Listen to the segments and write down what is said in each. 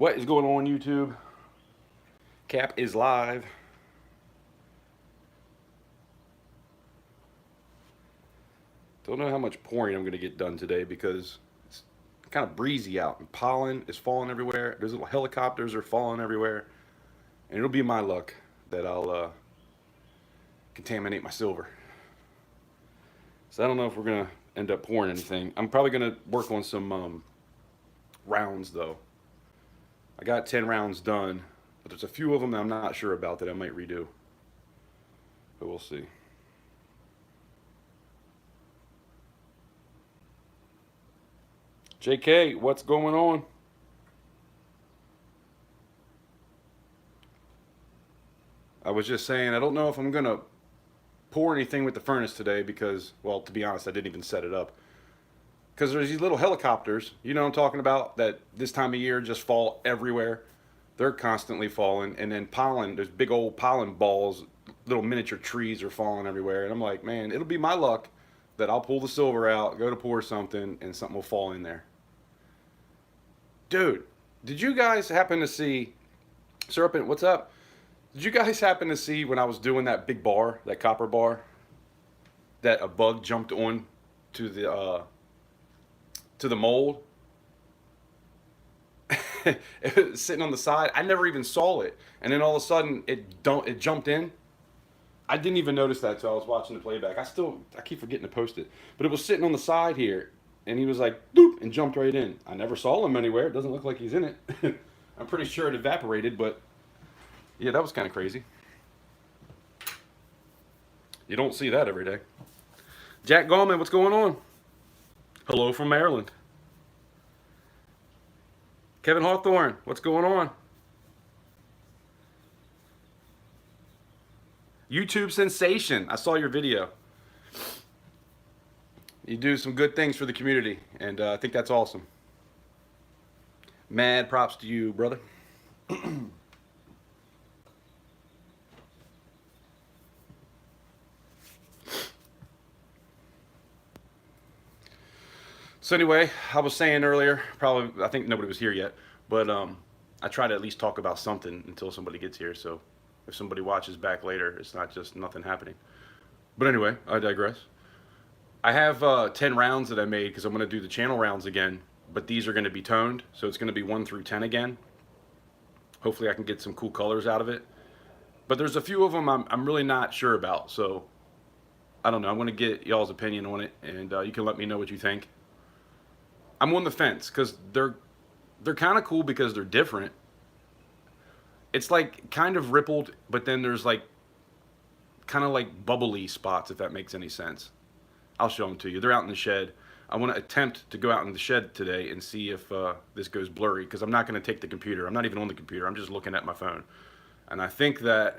What is going on YouTube? Cap is live. Don't know how much pouring I'm going to get done today because it's kind of breezy out and pollen is falling everywhere. There's little helicopters are falling everywhere. And it'll be my luck that I'll contaminate my silver. So I don't know if we're going to end up pouring anything. I'm probably going to work on some rounds though. I got 10 rounds done, but there's a few of them that I'm not sure about that I might redo. But we'll see. JK, what's going on? I was just saying, I don't know if I'm going to pour anything with the furnace today because, well, to be honest, I didn't even set it up. Because there's these little helicopters, you know what I'm talking about, that this time of year just fall everywhere. They're constantly falling. And then pollen, there's big old pollen balls, little miniature trees are falling everywhere. And I'm like, man, it'll be my luck that I'll pull the silver out, go to pour something, and something will fall in there. Dude, did you guys happen to see, Serpent, what's up? Did you guys happen to see when I was doing that big bar, that copper bar, that a bug jumped on to the mold? It was sitting on the side. I never even saw it, and then all of a sudden it jumped in. I didn't even notice that until I was watching the playback. I keep forgetting to post it, but it was sitting on the side here, and he was like doop and jumped right in. I never saw him anywhere. It doesn't look like he's in it. I'm pretty sure it evaporated, but yeah, that was kind of crazy. You don't see that every day. Jack Gallman, what's going on? Hello from Maryland. Kevin Hawthorne, what's going on? YouTube sensation. I saw your video. You do some good things for the community, and I think that's awesome. Mad props to you, brother. So anyway, I was saying earlier, probably I think nobody was here yet, but I try to at least talk about something until somebody gets here. So if somebody watches back later, it's not just nothing happening. But anyway, I digress. I have 10 rounds that I made because I'm going to do the channel rounds again, but these are going to be toned, so it's going to be 1 through 10 again. Hopefully I can get some cool colors out of it. But there's a few of them I'm really not sure about, so I don't know. I'm going to get y'all's opinion on it, and you can let me know what you think. I'm on the fence because they're kind of cool because they're different. It's like kind of rippled, but then there's like kind of like bubbly spots, if that makes any sense. I'll show them to you. They're out in the shed. I want to attempt to go out in the shed today and see if this goes blurry because I'm not going to take the computer. I'm not even on the computer. I'm just looking at my phone. And I think that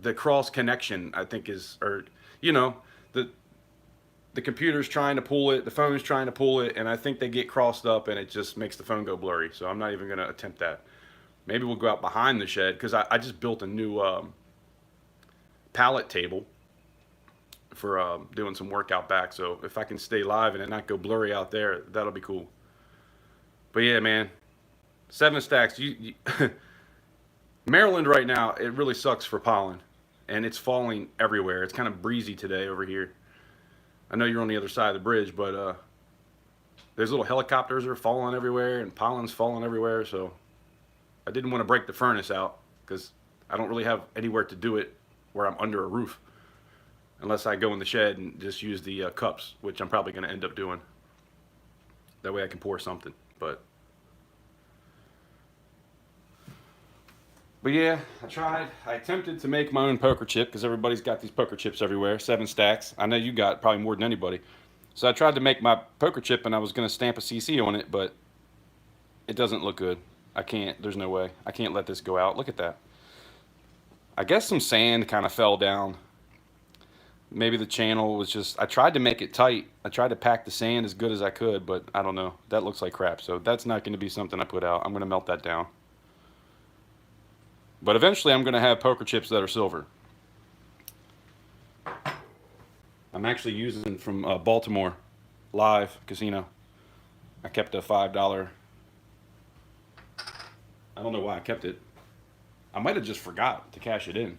the cross connection, I think is, or, you know, the computer's trying to pull it, the phone's trying to pull it, and I think they get crossed up and it just makes the phone go blurry. So I'm not even going to attempt that. Maybe we'll go out behind the shed because I just built a new pallet table for doing some workout back. So if I can stay live and it not go blurry out there, that'll be cool. But yeah, man, 7 stacks. Maryland right now, it really sucks for pollen, and it's falling everywhere. It's kind of breezy today over here. I know you're on the other side of the bridge, but there's little helicopters that are falling everywhere, and pollen's falling everywhere. So I didn't want to break the furnace out because I don't really have anywhere to do it where I'm under a roof. Unless I go in the shed and just use the cups, which I'm probably going to end up doing. That way I can pour something. But yeah, I tried. I attempted to make my own poker chip because everybody's got these poker chips everywhere. 7 stacks. I know you got probably more than anybody. So I tried to make my poker chip and I was going to stamp a CC on it, but it doesn't look good. I can't. There's no way. I can't let this go out. Look at that. I guess some sand kind of fell down. Maybe the channel was just, I tried to make it tight. I tried to pack the sand as good as I could, but I don't know. That looks like crap. So that's not going to be something I put out. I'm going to melt that down. But eventually I'm going to have poker chips that are silver. I'm actually using from Baltimore Live Casino. I kept a $5 I don't know why I kept it. I might have just forgot to cash it in.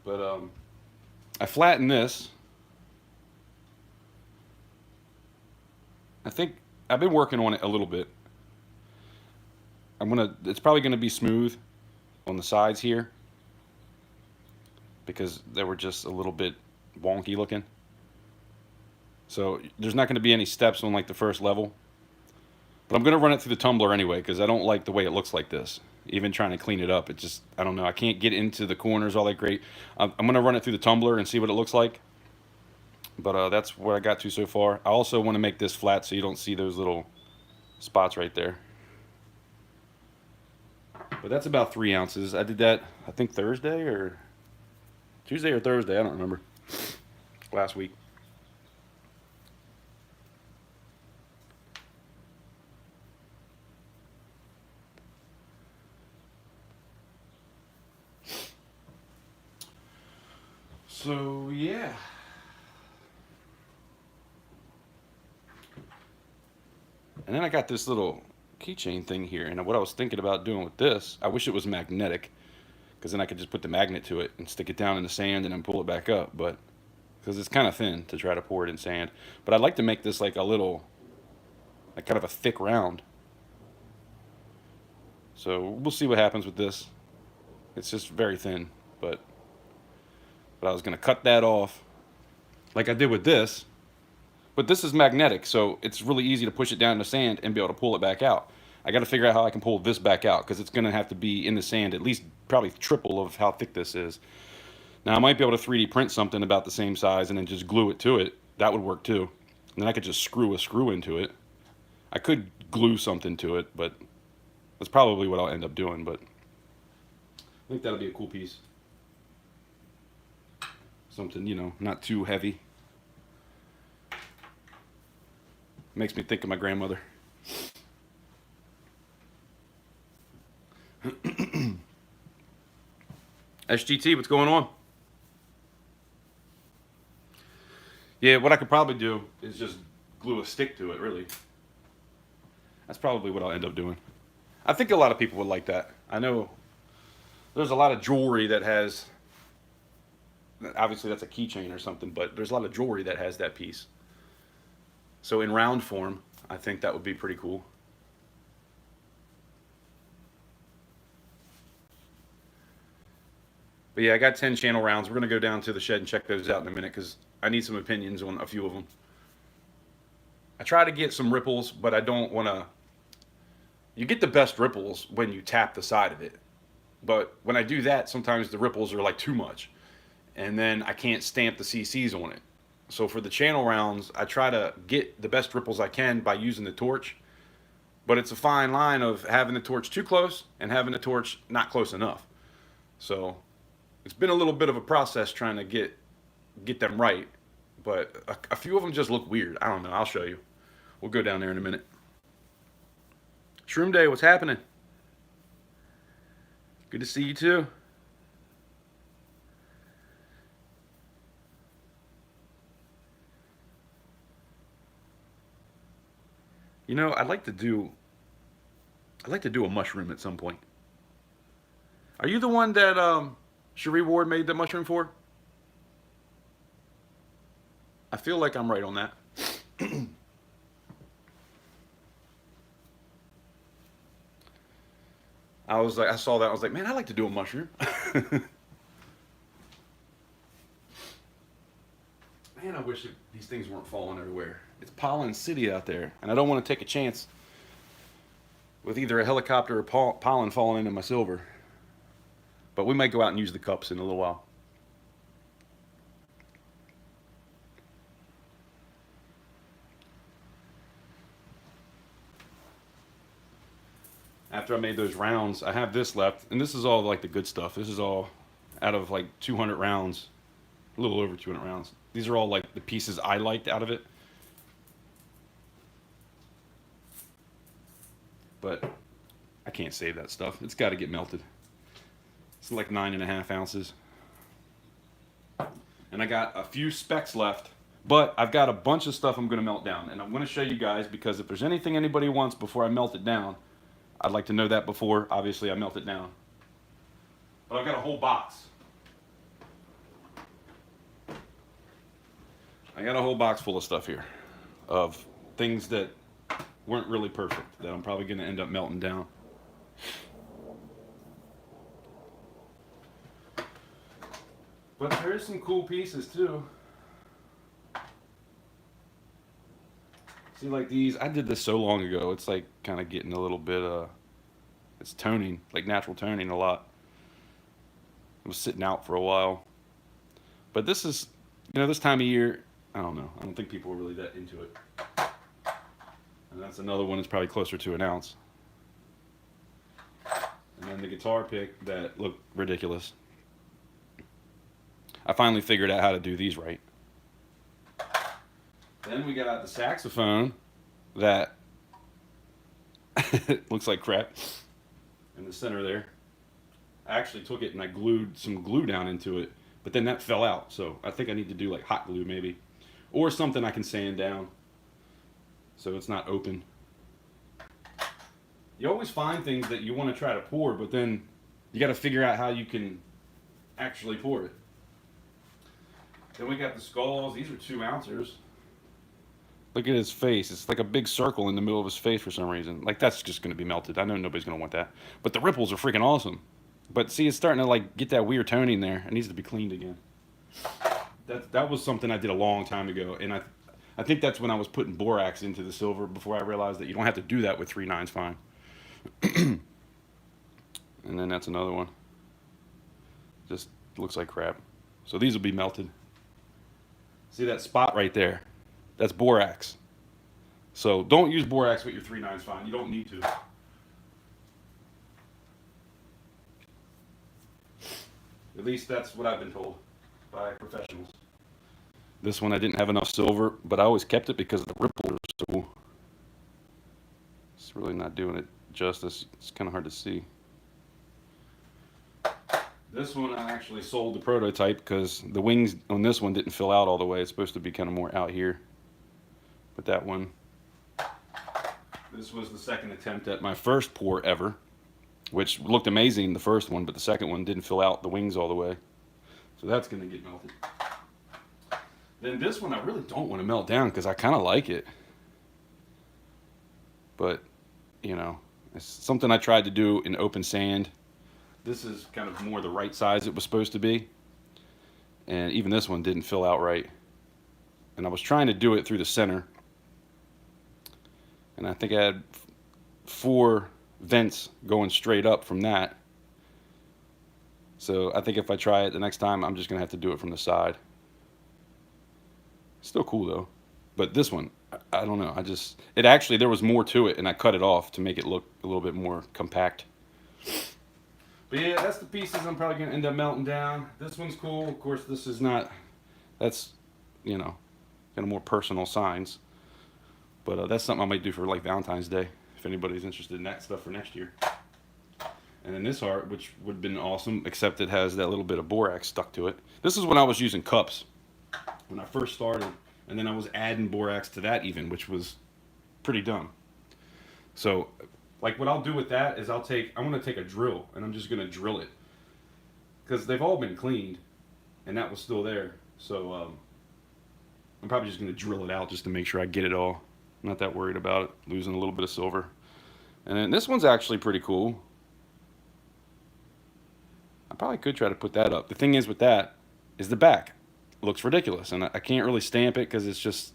But I flattened this. I think I've been working on it a little bit. It's probably gonna be smooth on the sides here because they were just a little bit wonky looking. So there's not gonna be any steps on like the first level. But I'm gonna run it through the tumbler anyway because I don't like the way it looks like this. Even trying to clean it up, it just, I don't know. I can't get into the corners all that great. I'm gonna run it through the tumbler and see what it looks like. But that's what I got to so far. I also want to make this flat so you don't see those little spots right there. But that's about 3 ounces. I did that, I think Thursday or Tuesday or Thursday. I don't remember. Last week. So yeah. And then I got this little keychain thing here, and what I was thinking about doing with this, I wish it was magnetic, because then I could just put the magnet to it and stick it down in the sand and then pull it back up, but because it's kind of thin to try to pour it in sand. But I'd like to make this like a little, like kind of a thick round. So we'll see what happens with this. It's just very thin, but I was going to cut that off like I did with this. But this is magnetic, so it's really easy to push it down in the sand and be able to pull it back out. I got to figure out how I can pull this back out because it's going to have to be in the sand at least probably triple of how thick this is. Now I might be able to 3D print something about the same size and then just glue it to it. That would work too. And then I could just screw a screw into it. I could glue something to it, but that's probably what I'll end up doing. But I think that'll be a cool piece. Something, you know, not too heavy. Makes me think of my grandmother. SGT, what's going on? Yeah, what I could probably do is just glue a stick to it, really. That's probably what I'll end up doing. I think a lot of people would like that. I know there's a lot of jewelry that has, obviously that's a keychain or something, but there's a lot of jewelry that has that piece. So in round form, I think that would be pretty cool. But yeah, I got 10 channel rounds. We're going to go down to the shed and check those out in a minute because I need some opinions on a few of them. I try to get some ripples, but I don't want to... You get the best ripples when you tap the side of it. But when I do that, sometimes the ripples are like too much. And then I can't stamp the CCs on it. So for the channel rounds, I try to get the best ripples I can by using the torch. But it's a fine line of having the torch too close and having the torch not close enough. So it's been a little bit of a process trying to get them right. But a few of them just look weird. I don't know. I'll show you. We'll go down there in a minute. Shroom Day, what's happening? Good to see you too. You know, I'd like to do a mushroom at some point. Are you the one that Cherie Ward made the mushroom for? I feel like I'm right on that. I saw that, I was like, man, I'd like to do a mushroom. Man, I wish these things weren't falling everywhere. It's pollen city out there, and I don't want to take a chance with either a helicopter or pollen falling into my silver. But we might go out and use the cups in a little while. After I made those rounds, I have this left, and this is all like the good stuff. This is all out of like 200 rounds, a little over 200 rounds. These are all like the pieces I liked out of it. But I can't save that stuff. It's got to get melted. It's like 9.5 ounces. And I got a few specks left But I've got a bunch of stuff I'm going to melt down, and I'm going to show you guys, because if there's anything anybody wants before I melt it down, I'd like to know that before, obviously, I melt it down. But I've got a whole box. I got a whole box full of stuff here, of things that weren't really perfect, that I'm probably going to end up melting down. But there's some cool pieces too. See, like these, I did this so long ago, it's like kind of getting a little bit, it's toning, like natural toning a lot. It was sitting out for a while. But this is, this time of year, I don't know. I don't think people are really that into it. And that's another one that's probably closer to an ounce. And then the guitar pick that looked ridiculous. I finally figured out how to do these right. Then we got the saxophone that looks like crap in the center there. I actually took it and I glued some glue down into it, but then that fell out. So I think I need to do like hot glue maybe, or something I can sand down so it's not open. You always find things that you want to try to pour, but then you got to figure out how you can actually pour it. Then we got the skulls. These are 2 ounces. Look at his face. It's like a big circle in the middle of his face for some reason. Like, that's just going to be melted. I know nobody's going to want that. But the ripples are freaking awesome. But see, it's starting to like get that weird toning there. It needs to be cleaned again. That was something I did a long time ago. And I think that's when I was putting borax into the silver, before I realized that you don't have to do that with 3/9 fine. And then that's another one. Just looks like crap. So these will be melted. See that spot right there? That's borax. So don't use borax with your 3/9 fine. You don't need to. At least that's what I've been told by professionals. This one I didn't have enough silver, but I always kept it because the ripples are so... It's really not doing it justice. It's kind of hard to see. This one I actually sold the prototype because the wings on this one didn't fill out all the way. It's supposed to be kind of more out here. But that one, this was the second attempt at my first pour ever, which looked amazing, the first one, but the second one didn't fill out the wings all the way. So that's going to get melted. Then this one I really don't want to melt down because I kind of like it. But, it's something I tried to do in open sand. This is kind of more the right size it was supposed to be. And even this one didn't fill out right. And I was trying to do it through the center. And I think I had 4 vents going straight up from that. So I think if I try it the next time, I'm just going to have to do it from the side. Still cool though. But this one, I don't know. There was more to it, and I cut it off to make it look a little bit more compact. But yeah, that's the pieces I'm probably going to end up melting down. This one's cool. Of course, this is not, that's, kind of more personal signs. But that's something I might do for like Valentine's Day, if anybody's interested in that stuff for next year. And then this heart, which would have been awesome, except it has that little bit of borax stuck to it. This is when I was using cups, when I first started. And then I was adding borax to that even, which was pretty dumb. So, like what I'll do with that is I'm going to take a drill, and I'm just going to drill it. Because they've all been cleaned, and that was still there. So, I'm probably just going to drill it out just to make sure I get it all. I'm not that worried about it, losing a little bit of silver. And then this one's actually pretty cool. I probably could try to put that up. The thing is with that is the back. It looks ridiculous, and I can't really stamp it because it's just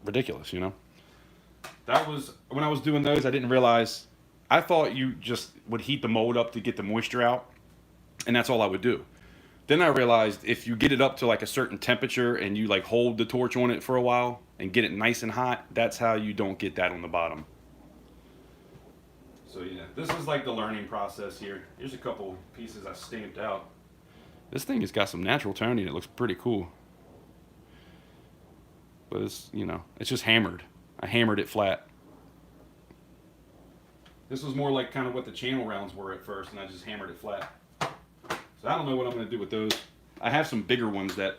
ridiculous, That was, when I was doing those, I didn't realize, I thought you just would heat the mold up to get the moisture out, and that's all I would do. Then I realized if you get it up to like a certain temperature and you like hold the torch on it for a while and get it nice and hot, that's how you don't get that on the bottom. So yeah, this is like the learning process here. Here's a couple pieces I stamped out. This thing has got some natural toning. It looks pretty cool. But it's, it's just hammered. I hammered it flat. This was more like kind of what the channel rounds were at first, and I just hammered it flat. So I don't know what I'm going to do with those. I have some bigger ones that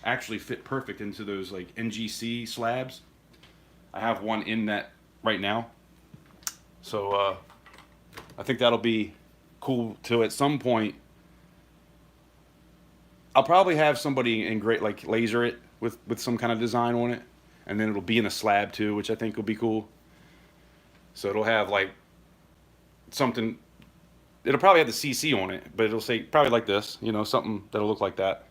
actually fit perfect into those like NGC slabs. I have one in that right now. So I think that'll be cool to at some point. I'll probably have somebody engrave like laser it with some kind of design on it, and then it'll be in a slab too, which I think will be cool. So it'll have like something. It'll probably have the CC on it, but it'll say probably like this, you know, something that'll look like that.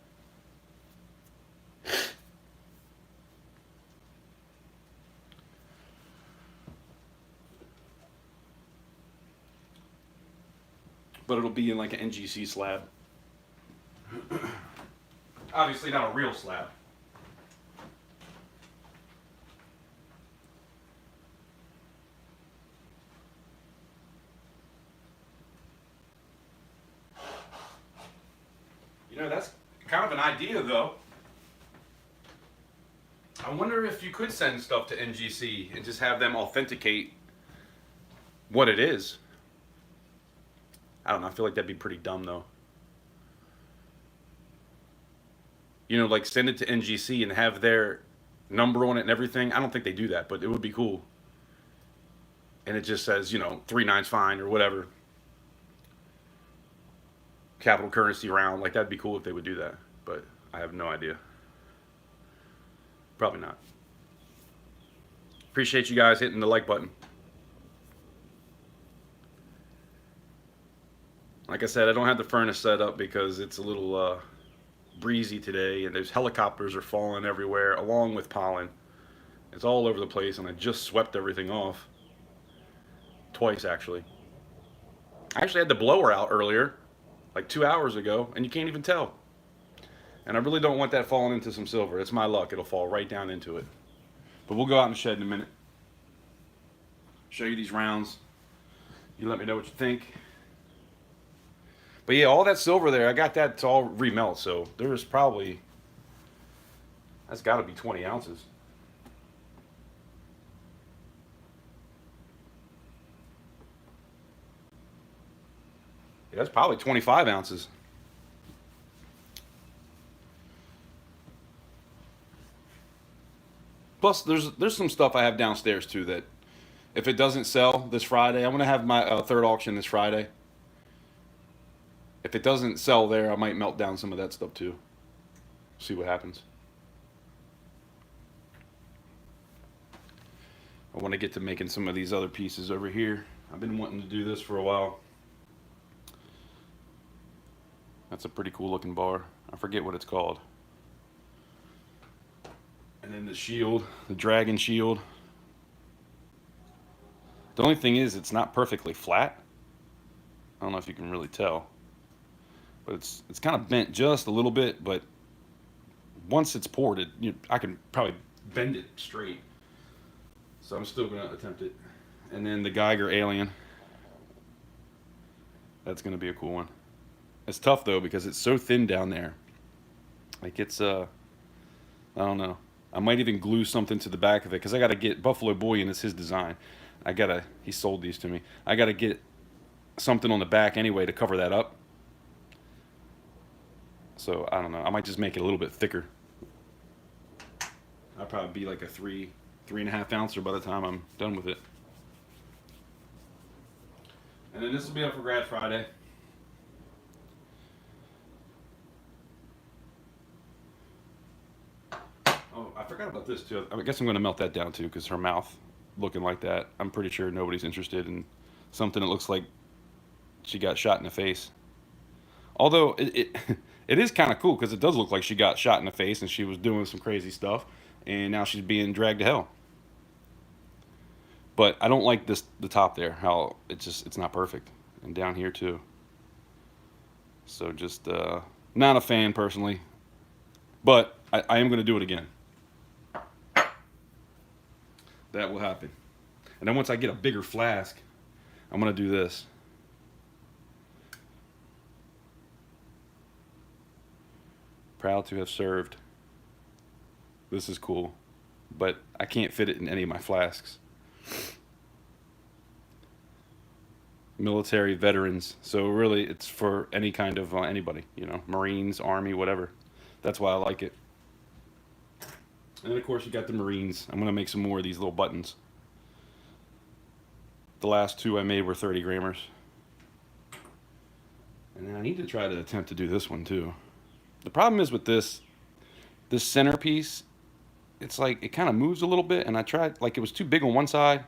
But it'll be in like an NGC slab. Obviously not a real slab. You know, that's kind of an idea though. I wonder if you could send stuff to NGC and just have them authenticate what it is. I don't know. I feel like that'd be pretty dumb though. You know, like send it to NGC and have their number on it and everything. I don't think they do that, but it would be cool. And it just says, you know, 3 9's fine or whatever. Capital currency round. Like that'd be cool if they would do that. But I have no idea. Probably not. Appreciate you guys hitting the like button. Like I said, I don't have the furnace set up because it's a little breezy today, and there's helicopters are falling everywhere, along with pollen. It's all over the place, and I just swept everything off. Twice, actually. I actually had the blower out earlier, like 2 hours ago, and you can't even tell. And I really don't want that falling into some silver. It's my luck. It'll fall right down into it. But we'll go out in the shed in a minute. Show you these rounds. You let me know what you think. But yeah, all that silver there, I got that to all remelt, so there's probably, that's got to be 20 ounces. Yeah, that's probably 25 ounces. Plus, there's some stuff I have downstairs too that if it doesn't sell this Friday, I'm gonna have my third auction this Friday. If it doesn't sell there, I might melt down some of that stuff too. See what happens. I want to get to making some of these other pieces over here. I've been wanting to do this for a while. That's a pretty cool looking bar. I forget what it's called. And then the shield, the dragon shield. The only thing is it's not perfectly flat. I don't know if you can really tell. But it's kind of bent just a little bit, but once it's poured, I can probably bend it straight. So I'm still going to attempt it. And then the Geiger Alien. That's going to be a cool one. It's tough though because it's so thin down there. Like it's I don't know. I might even glue something to the back of it because I got to get Buffalo Boy, and it's his design. He sold these to me. I got to get something on the back anyway to cover that up. So I don't know. I might just make it a little bit thicker. I'll probably be like a 3.5 ouncer by the time I'm done with it. And then this will be up for Grad Friday. Oh, I forgot about this too. I guess I'm going to melt that down too because her mouth looking like that. I'm pretty sure nobody's interested in something that looks like she got shot in the face. Although it is kind of cool because it does look like she got shot in the face and she was doing some crazy stuff, and now she's being dragged to hell. But I don't like the top there, how it's not perfect, and down here too. So just not a fan personally, but I am going to do it again. That will happen. And then once I get a bigger flask, I'm going to do this. Proud to have served. This is cool, but I can't fit it in any of my flasks. Military veterans, so really it's for any kind of anybody, you know, Marines, Army, whatever. That's why I like it. And then of course you got the Marines. I'm gonna make some more of these little buttons. The last two I made were 30 grammers. And then I need to try to attempt to do this one too. The problem is with this centerpiece, it's like it kind of moves a little bit, and I tried, like, it was too big on one side,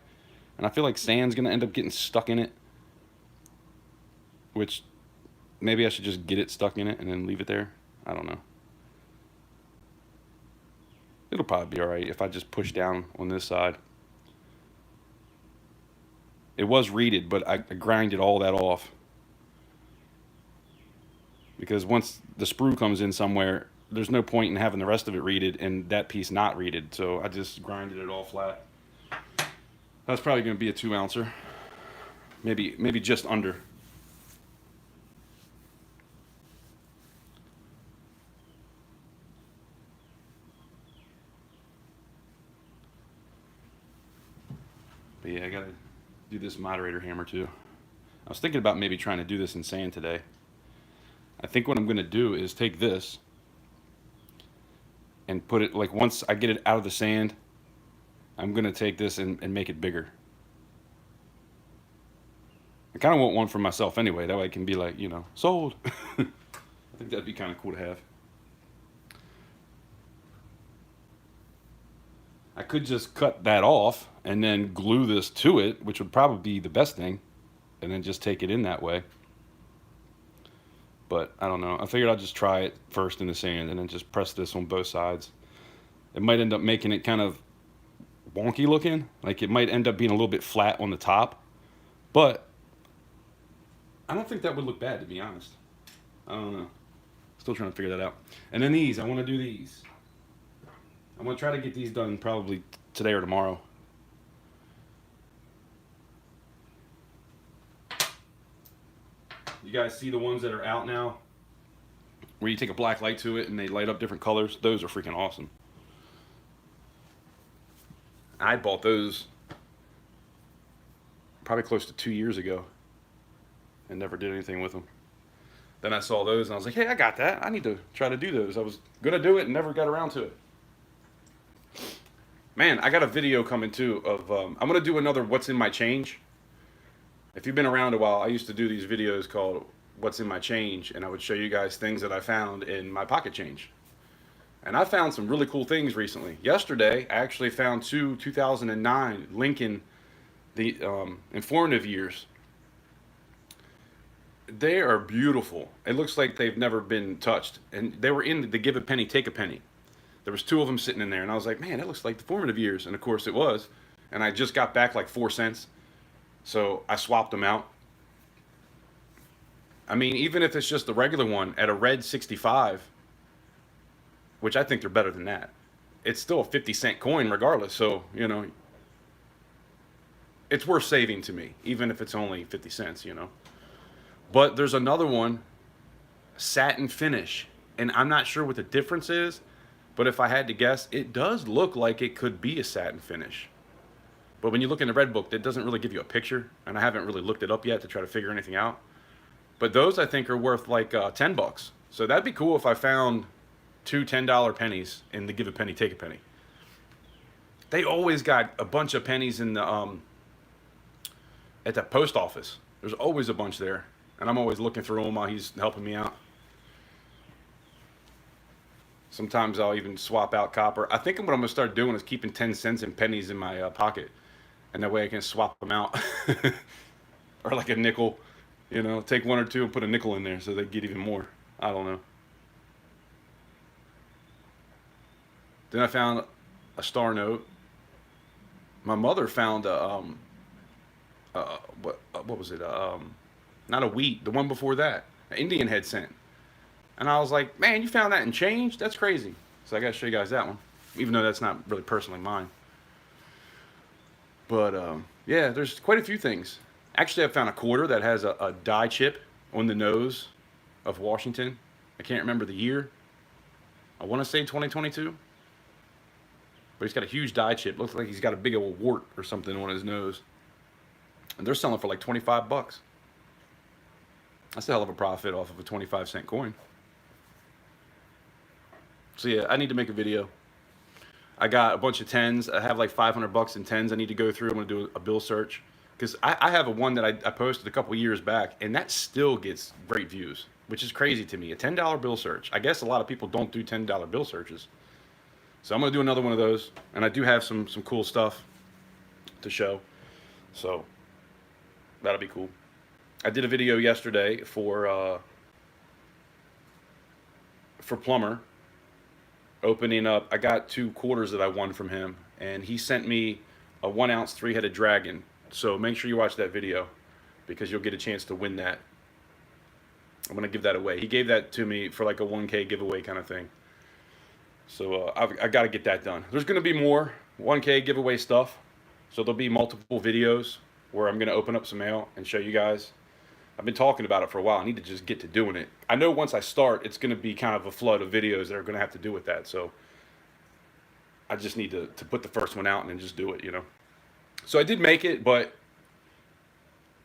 and I feel like sand's gonna end up getting stuck in it, which maybe I should just get it stuck in it and then leave it there. I don't know. It'll probably be all right if I just push down on this side. It was reeded, but I grinded all that off, because once the sprue comes in somewhere, there's no point in having the rest of it reeded and that piece not reeded. So I just grinded it all flat. That's probably going to be a 2-ouncer, maybe just under. But yeah, I gotta do this moderator hammer too. I was thinking about maybe trying to do this in sand today. I think what I'm gonna do is take this and put it, like, once I get it out of the sand, I'm gonna take this and make it bigger. I kind of want one for myself anyway. That way I can be like, sold. I think that'd be kind of cool to have. I could just cut that off and then glue this to it, which would probably be the best thing, and then just take it in that way. But I don't know. I figured I'd just try it first in the sand and then just press this on both sides. It might end up making it kind of wonky looking. Like, it might end up being a little bit flat on the top. But I don't think that would look bad, to be honest. I don't know. Still trying to figure that out. And then these, I want to do these. I'm going to try to get these done probably today or tomorrow. You guys see the ones that are out now, where you take a black light to it and they light up different colors? Those are freaking awesome. I bought those probably close to 2 years ago and never did anything with them. Then I saw those and I was like, hey, I got that. I need to try to do those. I was going to do it and never got around to it. Man, I got a video coming too of, I'm going to do another What's in My Change. If you've been around a while, I used to do these videos called What's in My Change, and I would show you guys things that I found in my pocket change. And I found some really cool things recently. Yesterday, I actually found 2009 Lincoln, the informative years. They are beautiful. It looks like they've never been touched. And they were in the Give a Penny, Take a Penny. There was 2 of them sitting in there, and I was like, man, that looks like the formative years. And of course it was. And I just got back like 4 cents. So I swapped them out. I mean, even if it's just the regular one at a red 65, which I think they're better than that, it's still a 50-cent coin regardless. So, it's worth saving to me, even if it's only 50 cents, But there's another one, satin finish. And I'm not sure what the difference is, but if I had to guess, it does look like it could be a satin finish. But when you look in the red book, it doesn't really give you a picture, and I haven't really looked it up yet to try to figure anything out. But those, I think, are worth like $10. So that'd be cool if I found 2 $10 pennies in the Give a Penny, Take a Penny. They always got a bunch of pennies in the at the post office. There's always a bunch there, and I'm always looking through them while he's helping me out. Sometimes I'll even swap out copper. I think what I'm going to start doing is keeping 10 cents and pennies in my pocket. And that way I can swap them out. Or like a nickel. Take 1 or 2 and put a nickel in there so they get even more. I don't know. Then I found a star note. My mother found a, what was it? Not a wheat, the one before that. An Indian head cent. And I was like, man, you found that in change? That's crazy. So I got to show you guys that one. Even though that's not really personally mine. But, yeah, there's quite a few things. Actually, I found a quarter that has a die chip on the nose of Washington. I can't remember the year. I want to say 2022. But he's got a huge die chip. Looks like he's got a big old wart or something on his nose. And they're selling for like $25. That's a hell of a profit off of a 25-cent coin. So yeah, I need to make a video. I got a bunch of tens. I have like 500 bucks in tens I need to go through. I'm going to do a bill search. Because I have a one that I posted a couple years back, and that still gets great views, which is crazy to me. A $10 bill search. I guess a lot of people don't do $10 bill searches. So I'm going to do another one of those. And I do have some cool stuff to show. So that'll be cool. I did a video yesterday for Plumber, opening up. I got 2 quarters that I won from him, and he sent me a 1-ounce 3-headed dragon. So make sure you watch that video because you'll get a chance to win that. I'm going to give that away. He gave that to me for like a 1K giveaway kind of thing. So I got to get that done. There's going to be more 1K giveaway stuff. So there'll be multiple videos where I'm going to open up some mail and show you guys. I've been talking about it for a while. I need to just get to doing it. I know once I start, it's going to be kind of a flood of videos that are going to have to do with that. So I just need to put the first one out and then just do it, you know. So I did make it, but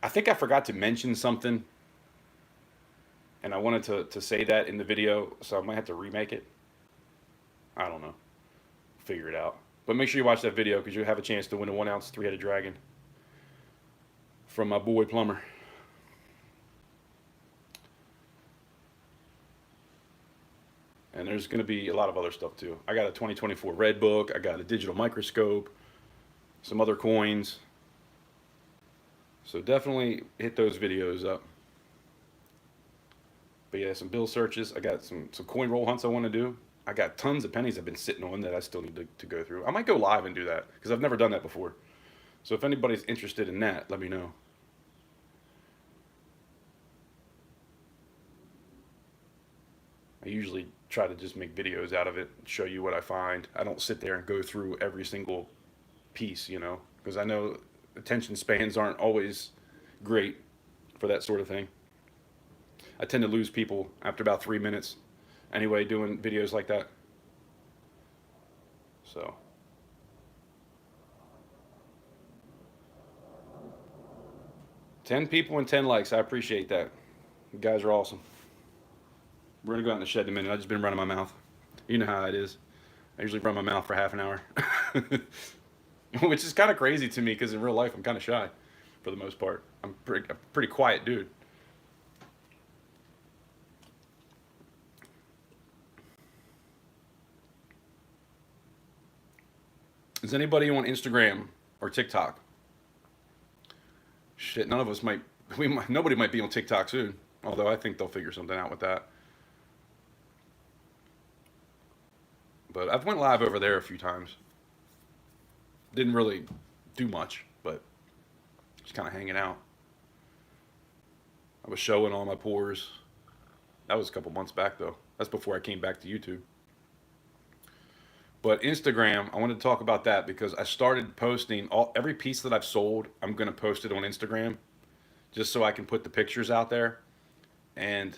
I think I forgot to mention something. And I wanted to say that in the video, so I might have to remake it. I don't know. Figure it out. But make sure you watch that video because you'll have a chance to win a 1-ounce 3-headed dragon from my boy Plumber. And there's going to be a lot of other stuff too. I got a 2024 Red Book. I got a digital microscope. Some other coins. So definitely hit those videos up. But yeah, some bill searches. I got some coin roll hunts I want to do. I got tons of pennies I've been sitting on that I still need to go through. I might go live and do that because I've never done that before. So if anybody's interested in that, let me know. I usually try to just make videos out of it, show you what I find. I don't sit there and go through every single piece, you know, because I know attention spans aren't always great for that sort of thing. I tend to lose people after about 3 minutes anyway doing videos like that. So 10 people and 10 likes. I appreciate that. You guys are awesome. We're gonna go out in the shed in a minute. I've just been running my mouth. You know how it is. I usually run my mouth for half an hour. Which is kind of crazy to me because in real life I'm kind of shy for the most part. I'm a pretty quiet dude. Is anybody on Instagram or TikTok? Shit, none of us might. Nobody might be on TikTok soon. Although I think they'll figure something out with that. But I've went live over there a few times. Didn't really do much, but just kind of hanging out. I was showing all my pores. That was a couple months back though. That's before I came back to YouTube. But Instagram, I wanted to talk about that because I started posting every piece that I've sold. I'm going to post it on Instagram just so I can put the pictures out there. And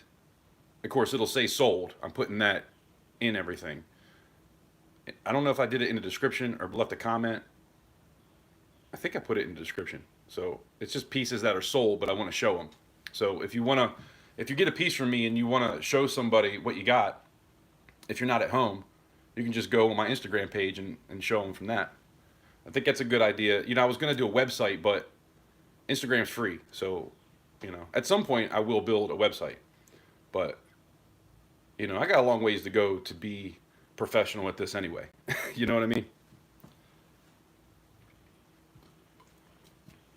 of course, it'll say sold. I'm putting that in everything. I don't know if I did it in the description or left a comment. I think I put it in the description. So it's just pieces that are sold, but I want to show them. So if you get a piece from me and you want to show somebody what you got, if you're not at home, you can just go on my Instagram page and show them from that. I think that's a good idea. You know, I was going to do a website, but Instagram's free. So, you know, at some point I will build a website. But, you know, I got a long ways to go to be professional at this anyway. You know what I mean?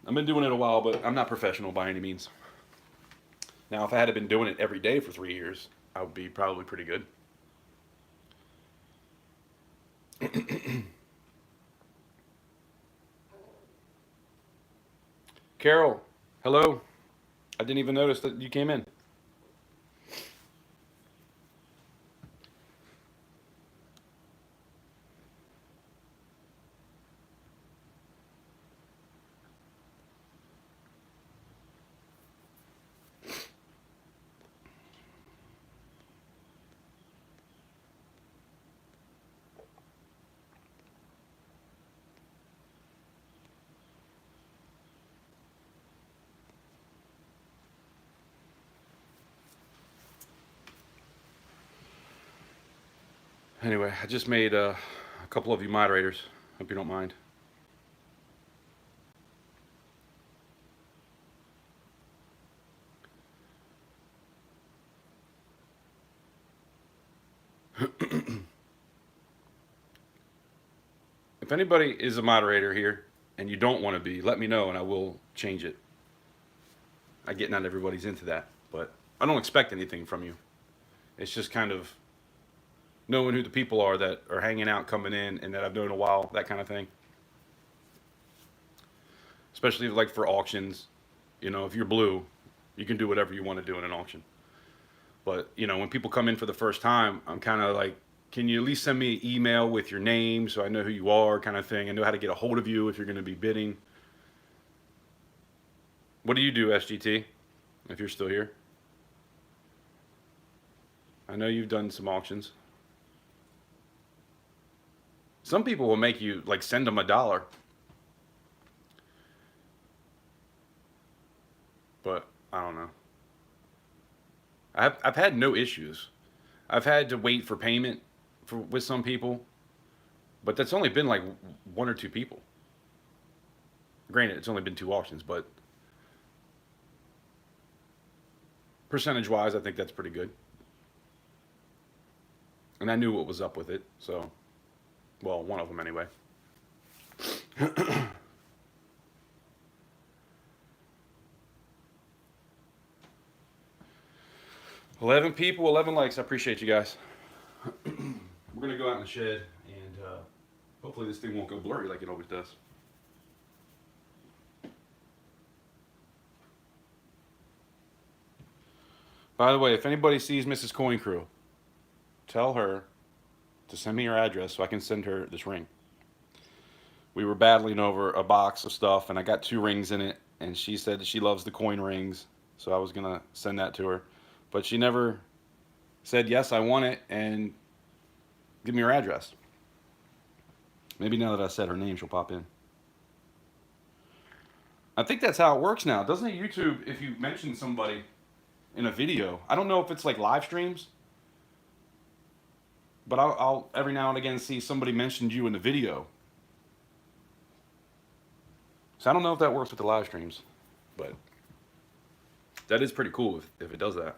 I've been doing it a while, but I'm not professional by any means. Now, if I had been doing it every day for 3 years, I would be probably pretty good. Carol, hello. I didn't even notice that you came in. Anyway, I just made a couple of you moderators. Hope you don't mind. If anybody is a moderator here and you don't want to be, let me know and I will change it. I get not everybody's into that, but I don't expect anything from you. It's just kind of knowing who the people are that are hanging out, coming in, and that I've known a while, that kind of thing. Especially like for auctions, you know, if you're blue, you can do whatever you want to do in an auction. But, you know, when people come in for the first time, I'm kind of like, can you at least send me an email with your name so I know who you are, kind of thing. I know how to get a hold of you if you're going to be bidding. What do you do, SGT, if you're still here? I know you've done some auctions. Some people will make you, like, send them $1. But I don't know. I've had no issues. I've had to wait for payment with some people, but that's only been like 1 or 2 people. Granted, it's only been 2 auctions, but percentage-wise, I think that's pretty good. And I knew what was up with it, so, well, one of them anyway. 11 people, 11 likes. I appreciate you guys. We're going to go out in the shed, and hopefully this thing won't go blurry like it always does. By the way, if anybody sees Mrs. Coin Crew, tell her to send me her address so I can send her this ring. We were battling over a box of stuff, and I got 2 rings in it, and she said that she loves the coin rings, so I was going to send that to her. But she never said, yes, I want it, and give me her address. Maybe now that I said her name, she'll pop in. I think that's how it works now. Doesn't it YouTube, if you mention somebody in a video, I don't know if it's like live streams, but I'll every now and again see somebody mentioned you in the video. So I don't know if that works with the live streams, but that is pretty cool if it does that.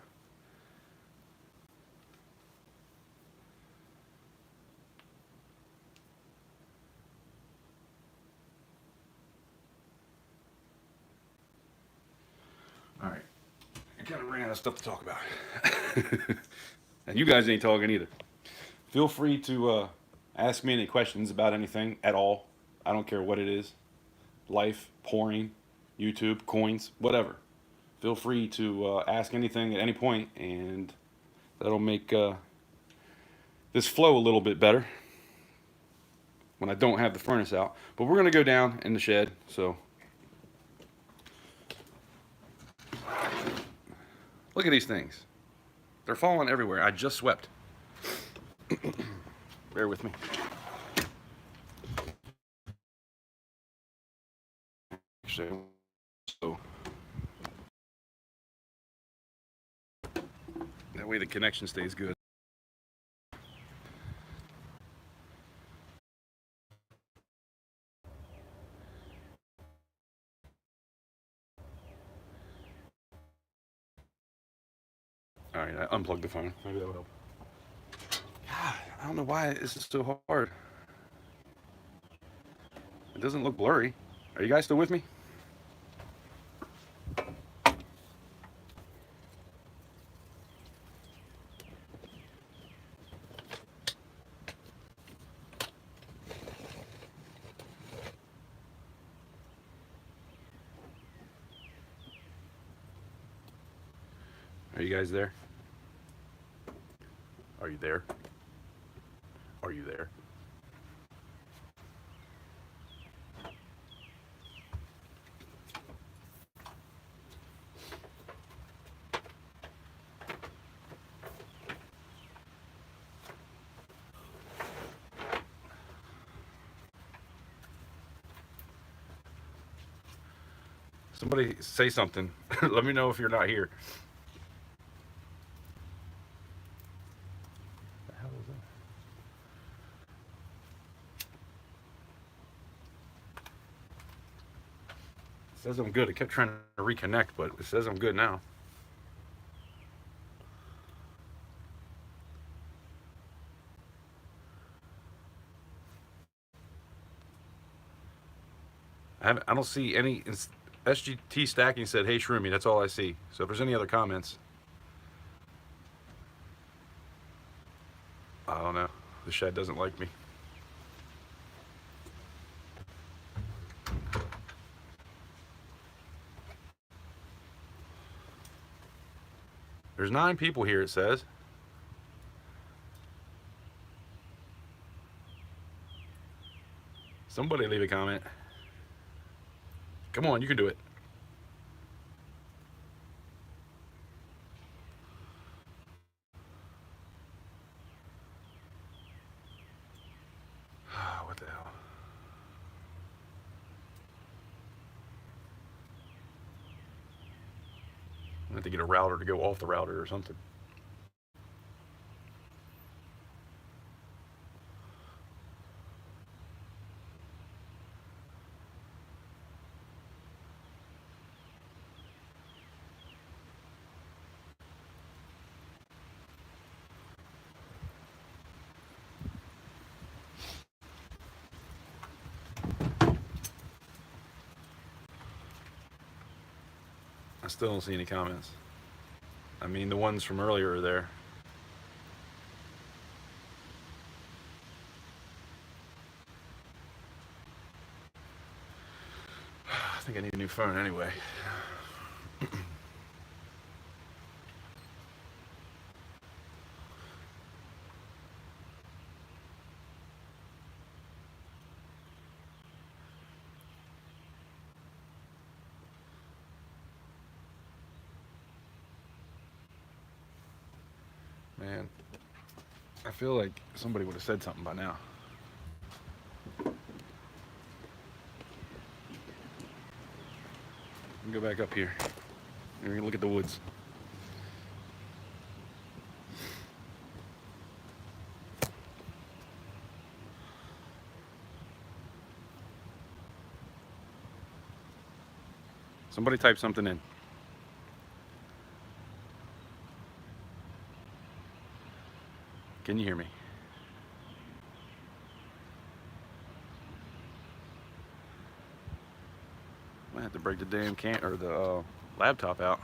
All right, I kind of ran out of stuff to talk about. And you guys ain't talking either. Feel free to ask me any questions about anything at all. I don't care what it is. Life, pouring, YouTube, coins, whatever. Feel free to ask anything at any point, and that'll make this flow a little bit better when I don't have the furnace out. But we're going to go down in the shed, so look at these things. They're falling everywhere. I just swept. Bear with me. Actually, so that way the connection stays good. All right, I unplugged the phone. Maybe that will help. God, I don't know why this is so hard. It doesn't look blurry. Are you guys still with me? Are you guys there? Are you there? Are you there? Somebody say something. Let me know if you're not here. What the hell is says I'm good. It kept trying to reconnect, but it says I'm good now. I don't see any. SGT Stacking said, "Hey Shroomy." That's all I see. So if there's any other comments, I don't know. The shed doesn't like me. There's 9 people here. It says. Somebody leave a comment. Come on, you can do it. What the hell? I have to get a router to go off the router or something. I still don't see any comments. I mean, the ones from earlier are there. I think I need a new phone anyway. Man, I feel like somebody would have said something by now. Go back up here. We're gonna look at the woods. Somebody type something in. Can you hear me? I have to break the damn the laptop out.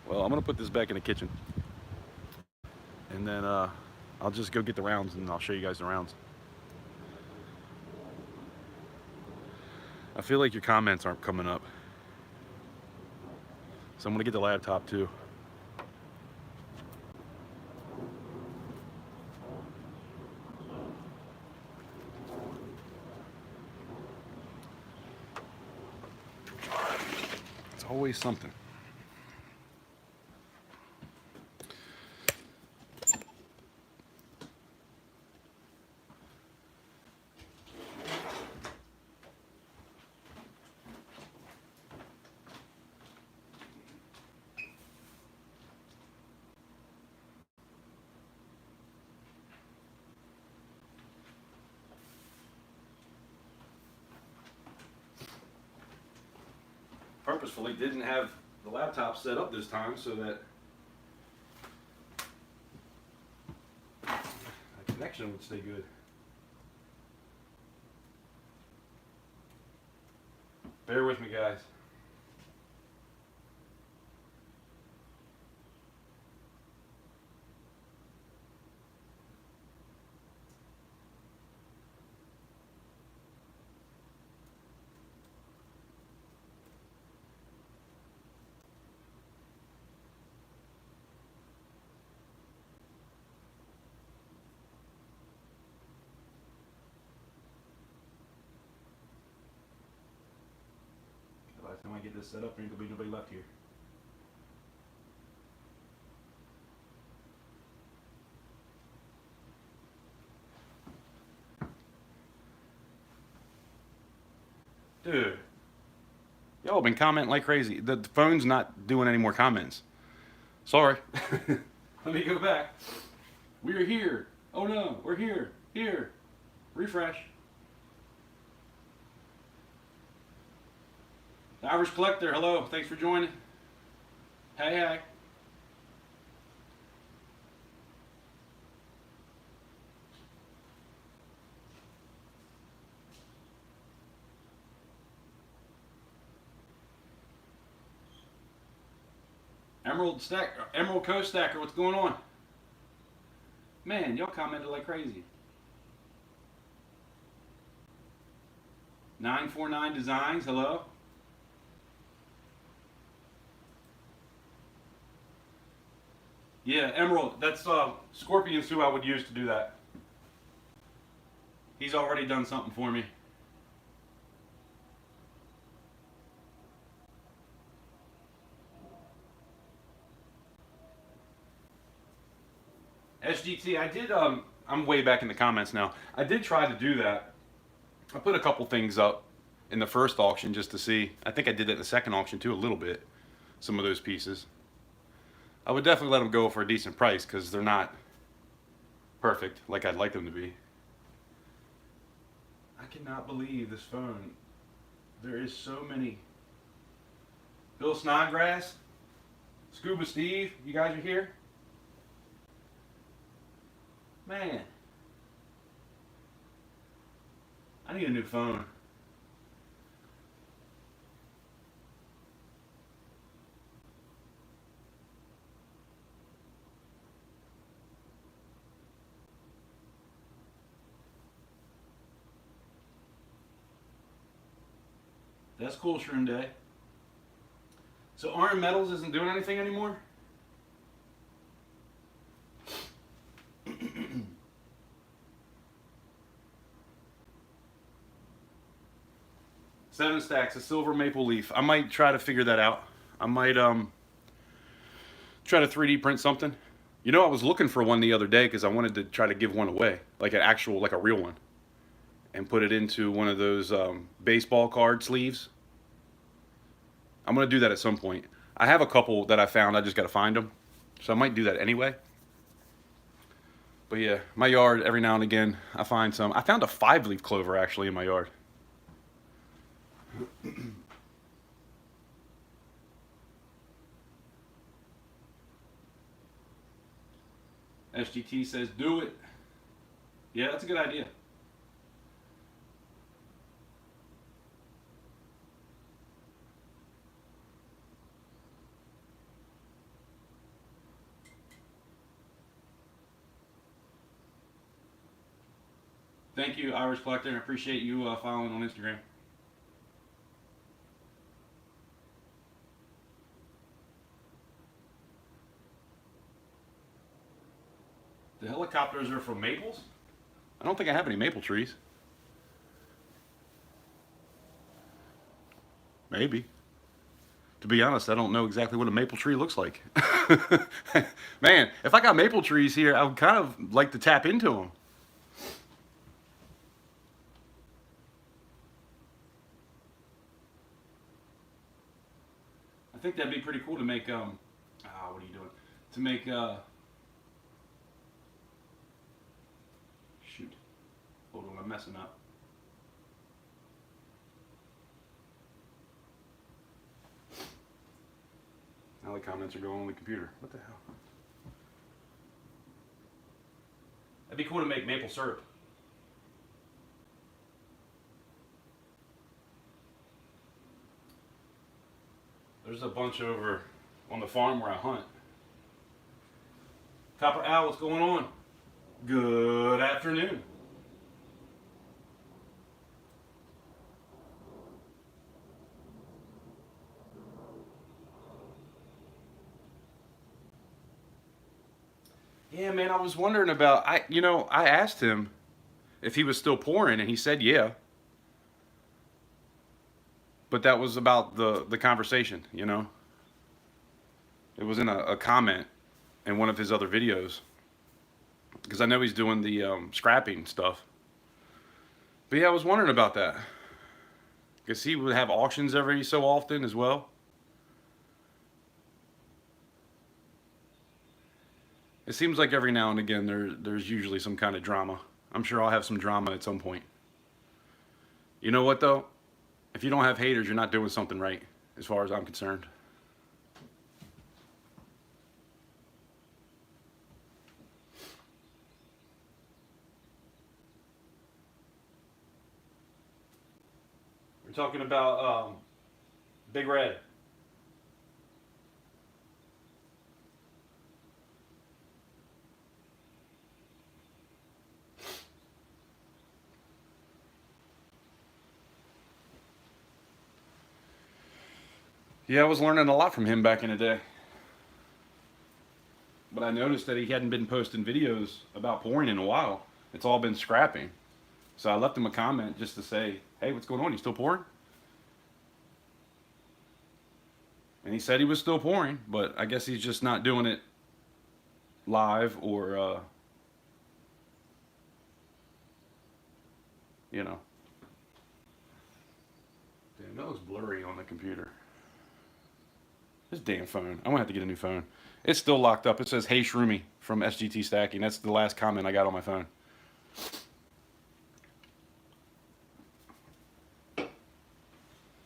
Well, I'm gonna put this back in the kitchen, and then I'll just go get the rounds, and I'll show you guys the rounds. I feel like your comments aren't coming up, so I'm gonna get the laptop too. It's always something. Purposefully didn't have the laptop set up this time so that the connection would stay good. Bear with me, guys. By the time I get this set up, there ain't gonna be nobody left here. Dude, y'all have been commenting like crazy. The phone's not doing any more comments. Sorry. Let me go back. We're here. Oh no, we're here. Here. Refresh. The Irish Collector, hello. Thanks for joining. Hey, hey. Emerald Coast Stacker, what's going on? Man, y'all commented like crazy. 949 Designs, hello. Yeah, Emerald, that's Scorpion's who I would use to do that. He's already done something for me. SGT, I did, I'm way back in the comments now. I did try to do that. I put a couple things up in the first auction just to see. I think I did that in the second auction too, a little bit. Some of those pieces. I would definitely let them go for a decent price because they're not perfect like I'd like them to be. I cannot believe this phone. There is so many. Bill Snodgrass, Scuba Steve, you guys are here? Man, I need a new phone. That's cool, Shroom Day. So Iron Metals isn't doing anything anymore? Seven stacks, a silver maple leaf. I might try to figure that out. I might try to 3D print something. You know, I was looking for one the other day because I wanted to try to give one away, like an actual, like a real one, and put it into one of those baseball card sleeves. I'm gonna do that at some point. I have a couple that I found. I just gotta find them, so I might do that anyway. But yeah, my yard every now and again I find some. I found a 5-leaf clover actually in my yard. SGT says do it. Yeah, that's a good idea. Thank you, Irish Collector. I appreciate you following on Instagram. The helicopters are from maples? I don't think I have any maple trees. Maybe. To be honest, I don't know exactly what a maple tree looks like. Man, if I got maple trees here, I would kind of like to tap into them. I think that'd be pretty cool to make, what are you doing? To make, shoot. Hold on, I'm messing up. Now the comments are going on the computer. What the hell? That'd be cool to make maple syrup. There's a bunch over on the farm where I hunt. Copper Owl, what's going on? Good afternoon. Yeah, man, I was wondering about, I asked him if he was still pouring and he said yeah. But that was about the conversation, you know. It was in a comment in one of his other videos. Because I know he's doing the scrapping stuff. But yeah, I was wondering about that. Because he would have auctions every so often as well. It seems like every now and again there's usually some kind of drama. I'm sure I'll have some drama at some point. You know what though? If you don't have haters, you're not doing something right, as far as I'm concerned. We're talking about Big Red. Yeah, I was learning a lot from him back in the day. But I noticed that he hadn't been posting videos about pouring in a while. It's all been scrapping. So I left him a comment just to say, hey, what's going on? You still pouring? And he said he was still pouring, but I guess he's just not doing it live or, you know. Damn, that looks blurry on the computer. This damn phone. I'm gonna have to get a new phone. It's still locked up. It says, hey, Shroomy from SGT Stacking. That's the last comment I got on my phone.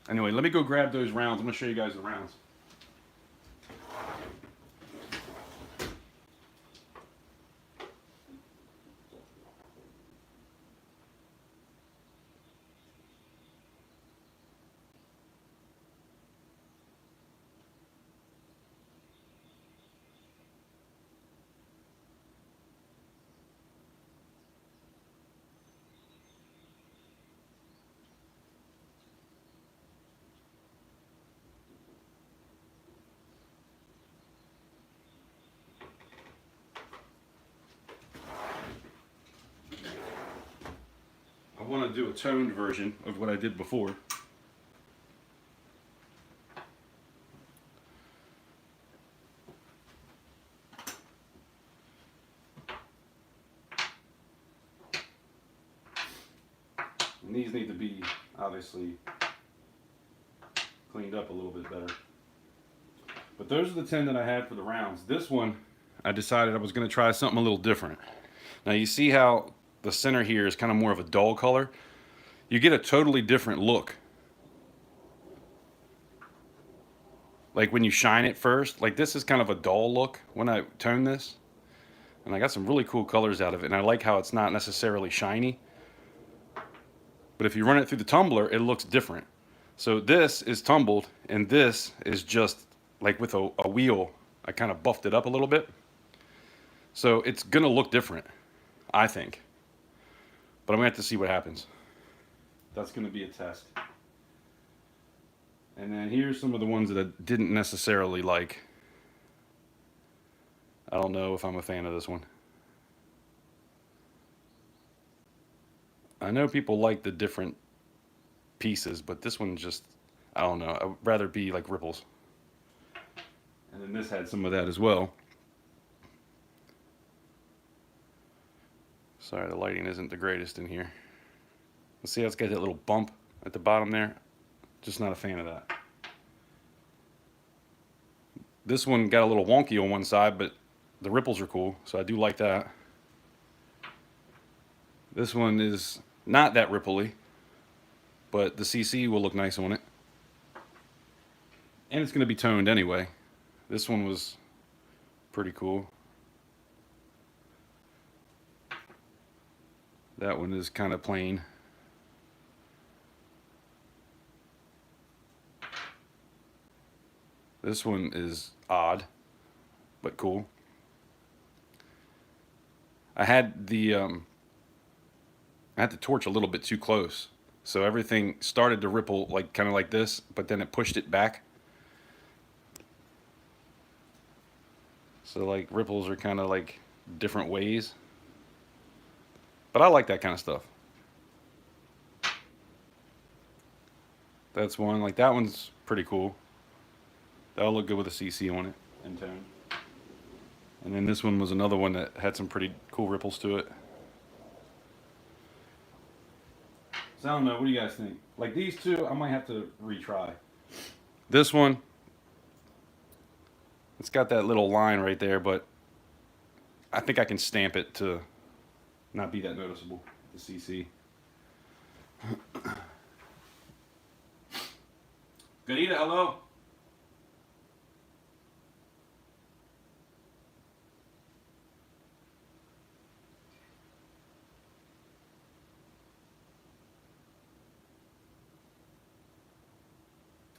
Anyway, let me go grab those rounds. I'm gonna show you guys the rounds. I want to do a toned version of what I did before. And these need to be obviously cleaned up a little bit better. But those are the 10 that I had for the rounds. This one, I decided I was going to try something a little different. Now you see how the center here is kind of more of a dull color? You get a totally different look. Like when you shine it first, like this is kind of a dull look when I tone this. And I got some really cool colors out of it, and I like how it's not necessarily shiny. But if you run it through the tumbler, it looks different. So this is tumbled, and this is just like with a wheel. I kind of buffed it up a little bit. So it's gonna look different, I think. But I'm gonna have to see what happens. That's gonna be a test. And then here's some of the ones that I didn't necessarily like. I don't know if I'm a fan of this one. I know people like the different pieces, but this one just, I don't know. I'd rather be like ripples. And then this had some of that as well. Sorry, the lighting isn't the greatest in here. Let's see how it's got that little bump at the bottom there. Just not a fan of that. This one got a little wonky on one side, but the ripples are cool, so I do like that. This one is not that ripply, but the CC will look nice on it. And it's going to be toned anyway. This one was pretty cool. That one is kind of plain. This one is odd, but cool. I had the torch a little bit too close, so everything started to ripple like kind of like this, but then it pushed it back. So like ripples are kind of like different ways, but I like that kind of stuff. That's one. Like that one's pretty cool. That'll look good with a CC on it in tone. And then this one was another one that had some pretty cool ripples to it. So I don't know. What do you guys think? Like these two, I might have to retry. This one, it's got that little line right there, but I think I can stamp it to not be that noticeable. The CC. Ganita, hello.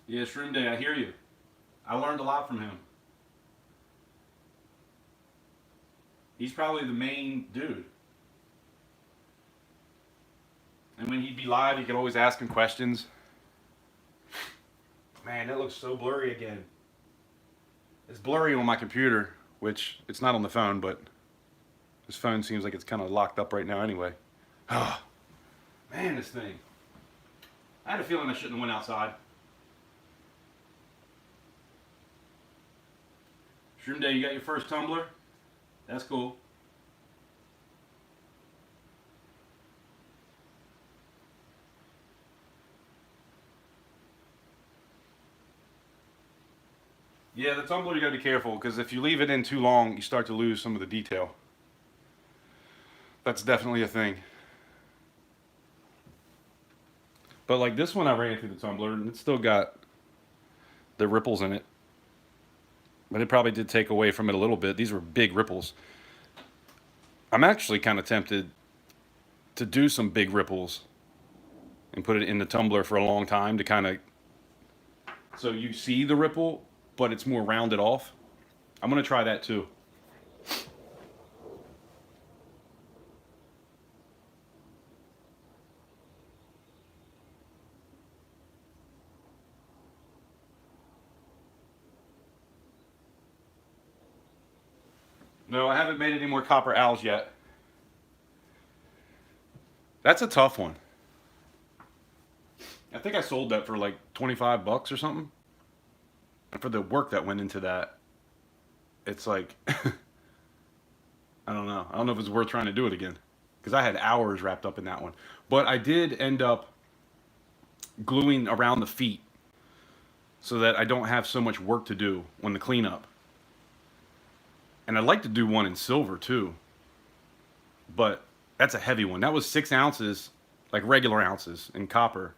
Yeah, Shroom Day, I hear you. I learned a lot from him. He's probably the main dude. And when he'd be live, you could always ask him questions. Man, that looks so blurry again. It's blurry on my computer, which it's not on the phone, but this phone seems like it's kind of locked up right now anyway. Oh, man, this thing. I had a feeling I shouldn't have went outside. Shroom Day, you got your first tumbler? That's cool. Yeah, the tumbler you gotta be careful because if you leave it in too long, you start to lose some of the detail. That's definitely a thing. But like this one I ran through the tumbler and it still got the ripples in it. But it probably did take away from it a little bit. These were big ripples. I'm actually kind of tempted to do some big ripples and put it in the tumbler for a long time to kind of so you see the ripple, but it's more rounded off. I'm gonna try that too. No, I haven't made any more copper owls yet. That's a tough one. I think I sold that for like 25 bucks or something. And for the work that went into that, it's like I don't know. I don't know if it's worth trying to do it again because I had hours wrapped up in that one. But I did end up gluing around the feet so that I don't have so much work to do when the cleanup. And I'd like to do one in silver too, but that's a heavy one. That was 6 ounces, like regular ounces in copper.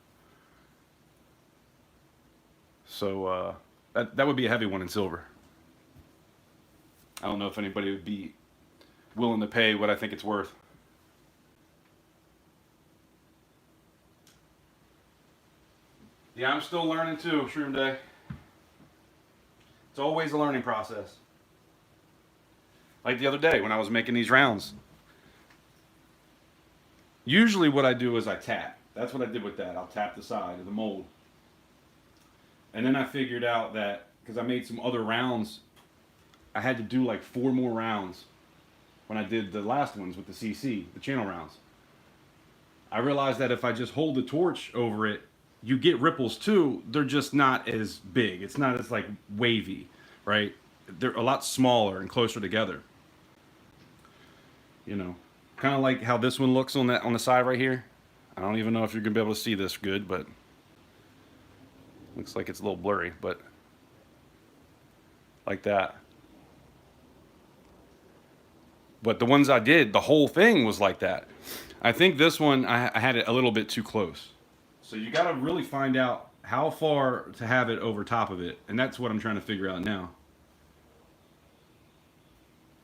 So that would be a heavy one in silver. I don't know if anybody would be willing to pay what I think it's worth. Yeah, I'm still learning too, Shroom Day. It's always a learning process. Like the other day when I was making these rounds. Usually what I do is I tap. That's what I did with that. I'll tap the side of the mold. And then I figured out that, because I made some other rounds, I had to do like 4 more rounds when I did the last ones with the CC, the channel rounds. I realized that if I just hold the torch over it, you get ripples too. They're just not as big. It's not as like wavy, right? They're a lot smaller and closer together. You know, kind of like how this one looks on the side right here. I don't even know if you're gonna be able to see this good, but looks like it's a little blurry, but like that. But the ones I did, the whole thing was like that. I think this one, I had it a little bit too close. So you gotta really find out how far to have it over top of it. And that's what I'm trying to figure out now.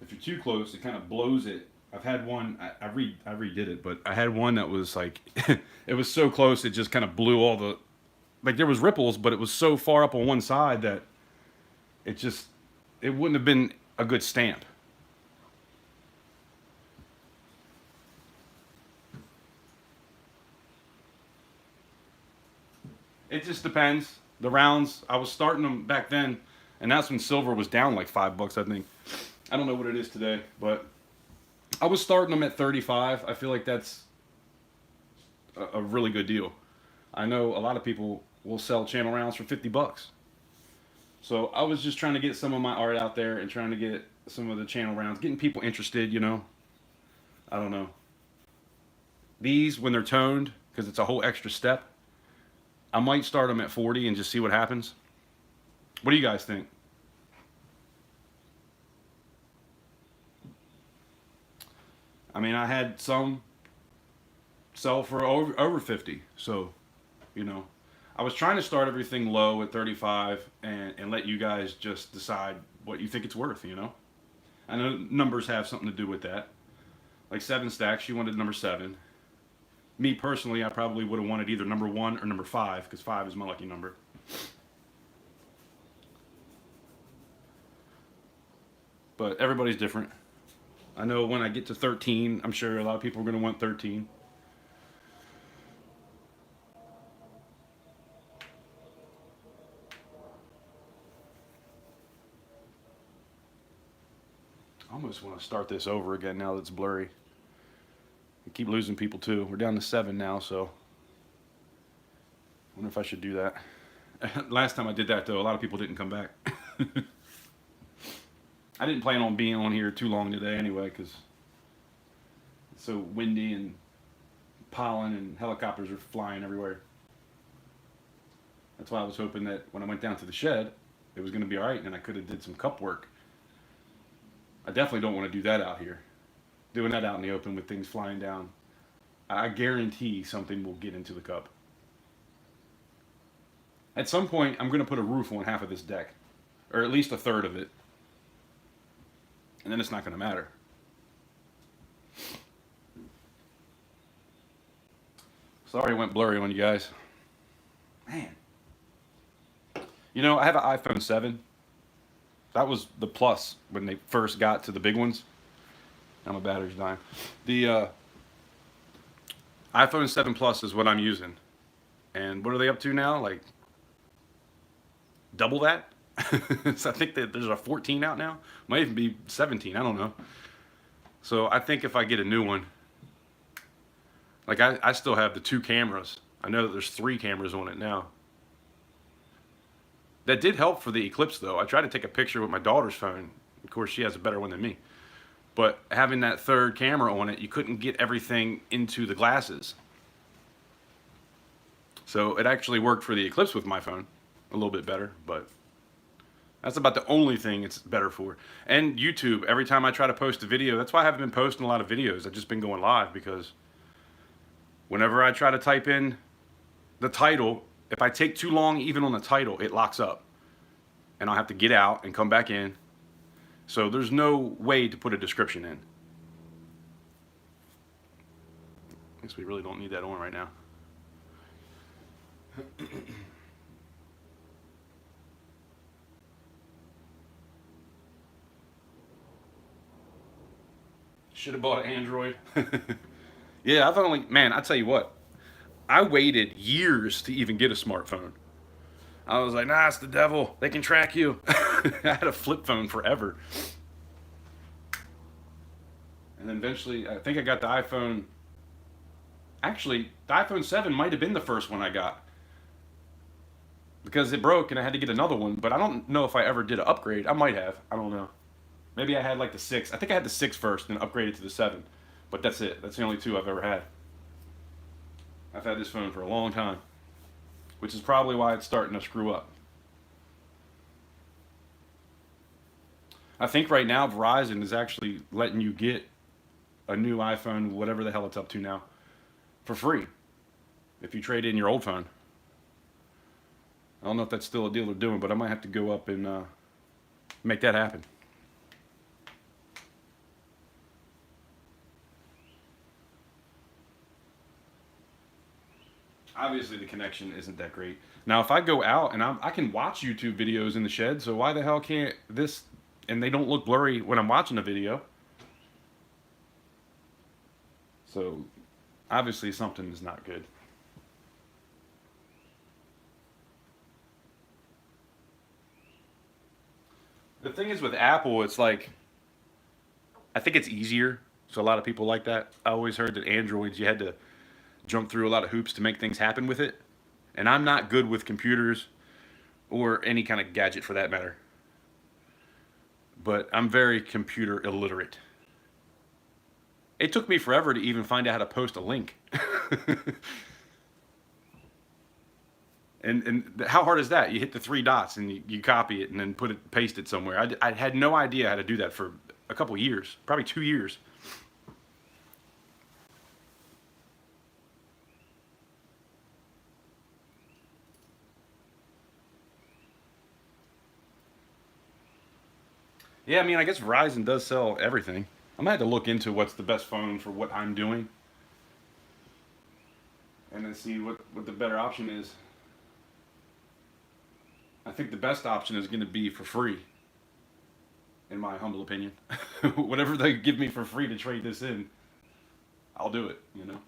If you're too close, it kind of blows it. I've had one, I redid it, but I had one that was like, it was so close, it just kind of blew all the, like there was ripples, but it was so far up on one side that it just, it wouldn't have been a good stamp. It just depends. The rounds, I was starting them back then, and that's when silver was down like $5, I think. I don't know what it is today, but I was starting them at 35. I feel like that's a really good deal. I know a lot of people will sell channel rounds for 50 bucks. So I was just trying to get some of my art out there and trying to get some of the channel rounds, getting people interested, you know. I don't know. These, when they're toned, because it's a whole extra step. I might start them at 40 and just see what happens. What do you guys think? I mean, I had some sell for over 50. So, you know, I was trying to start everything low at 35 and let you guys just decide what you think it's worth, you know? I know numbers have something to do with that. Like 7 stacks, you wanted number 7. Me personally, I probably would have wanted either number 1 or number 5, because 5 is my lucky number. But everybody's different. I know when I get to 13, I'm sure a lot of people are going to want 13. I almost want to start this over again now that it's blurry. We keep losing people too. We're down to 7 now, so I wonder if I should do that. Last time I did that though, a lot of people didn't come back. I didn't plan on being on here too long today anyway, because it's so windy and pollen and helicopters are flying everywhere. That's why I was hoping that when I went down to the shed, it was going to be all right and I could have did some cup work. I definitely don't want to do that out here. Doing that out in the open with things flying down, I guarantee something will get into the cup. At some point, I'm going to put a roof on half of this deck, or at least a third of it. And then it's not going to matter. Sorry it went blurry on you guys. Man. You know, I have an iPhone 7. That was the Plus when they first got to the big ones. Now my battery's dying. The iPhone 7 Plus is what I'm using. And what are they up to now? Like double that? So I think that there's a 14 out now. Might even be 17. I don't know. So I think if I get a new one, like I still have the 2 cameras. I know that there's 3 cameras on it now. That did help for the eclipse though. I tried to take a picture with my daughter's phone. Of course, she has a better one than me. But having that 3rd camera on it, you couldn't get everything into the glasses. So it actually worked for the eclipse with my phone a little bit better, but that's about the only thing it's better for. And YouTube, every time I try to post a video, that's why I haven't been posting a lot of videos. I've just been going live because whenever I try to type in the title, if I take too long even on the title, it locks up. And I'll have to get out and come back in. So there's no way to put a description in. I guess we really don't need that on right now. Should have bought an Android. Yeah, I've only, man, I tell you what, I waited years to even get a smartphone. I was like, nah, it's the devil. They can track you. I had a flip phone forever. And then eventually, I think I got the iPhone. Actually, the iPhone 7 might have been the first one I got. Because it broke and I had to get another one. But I don't know if I ever did an upgrade. I might have. I don't know. Maybe I had like the 6. I think I had the 6 first and upgraded to the 7. But that's it. That's the only 2 I've ever had. I've had this phone for a long time. Which is probably why it's starting to screw up. I think right now Verizon is actually letting you get a new iPhone, whatever the hell it's up to now, for free. If you trade in your old phone. I don't know if that's still a deal they're doing, but I might have to go up and make that happen. Obviously the connection isn't that great. Now if I go out and I can watch YouTube videos in the shed, so why the hell can't this, and they don't look blurry when I'm watching a video. So obviously something is not good. The thing is with Apple, it's like, I think it's easier. So a lot of people like that. I always heard that Androids, you had to jump through a lot of hoops to make things happen with it. And I'm not good with computers or any kind of gadget for that matter. But I'm very computer illiterate. It took me forever to even find out how to post a link. And how hard is that? You hit the three dots and you copy it and then paste it somewhere. I had no idea how to do that for a couple years, probably 2 years. Yeah, I mean, I guess Verizon does sell everything. I'm gonna have to look into what's the best phone for what I'm doing, and then see what the better option is. I think the best option is going to be for free, in my humble opinion. Whatever they give me for free to trade this in, I'll do it. You know.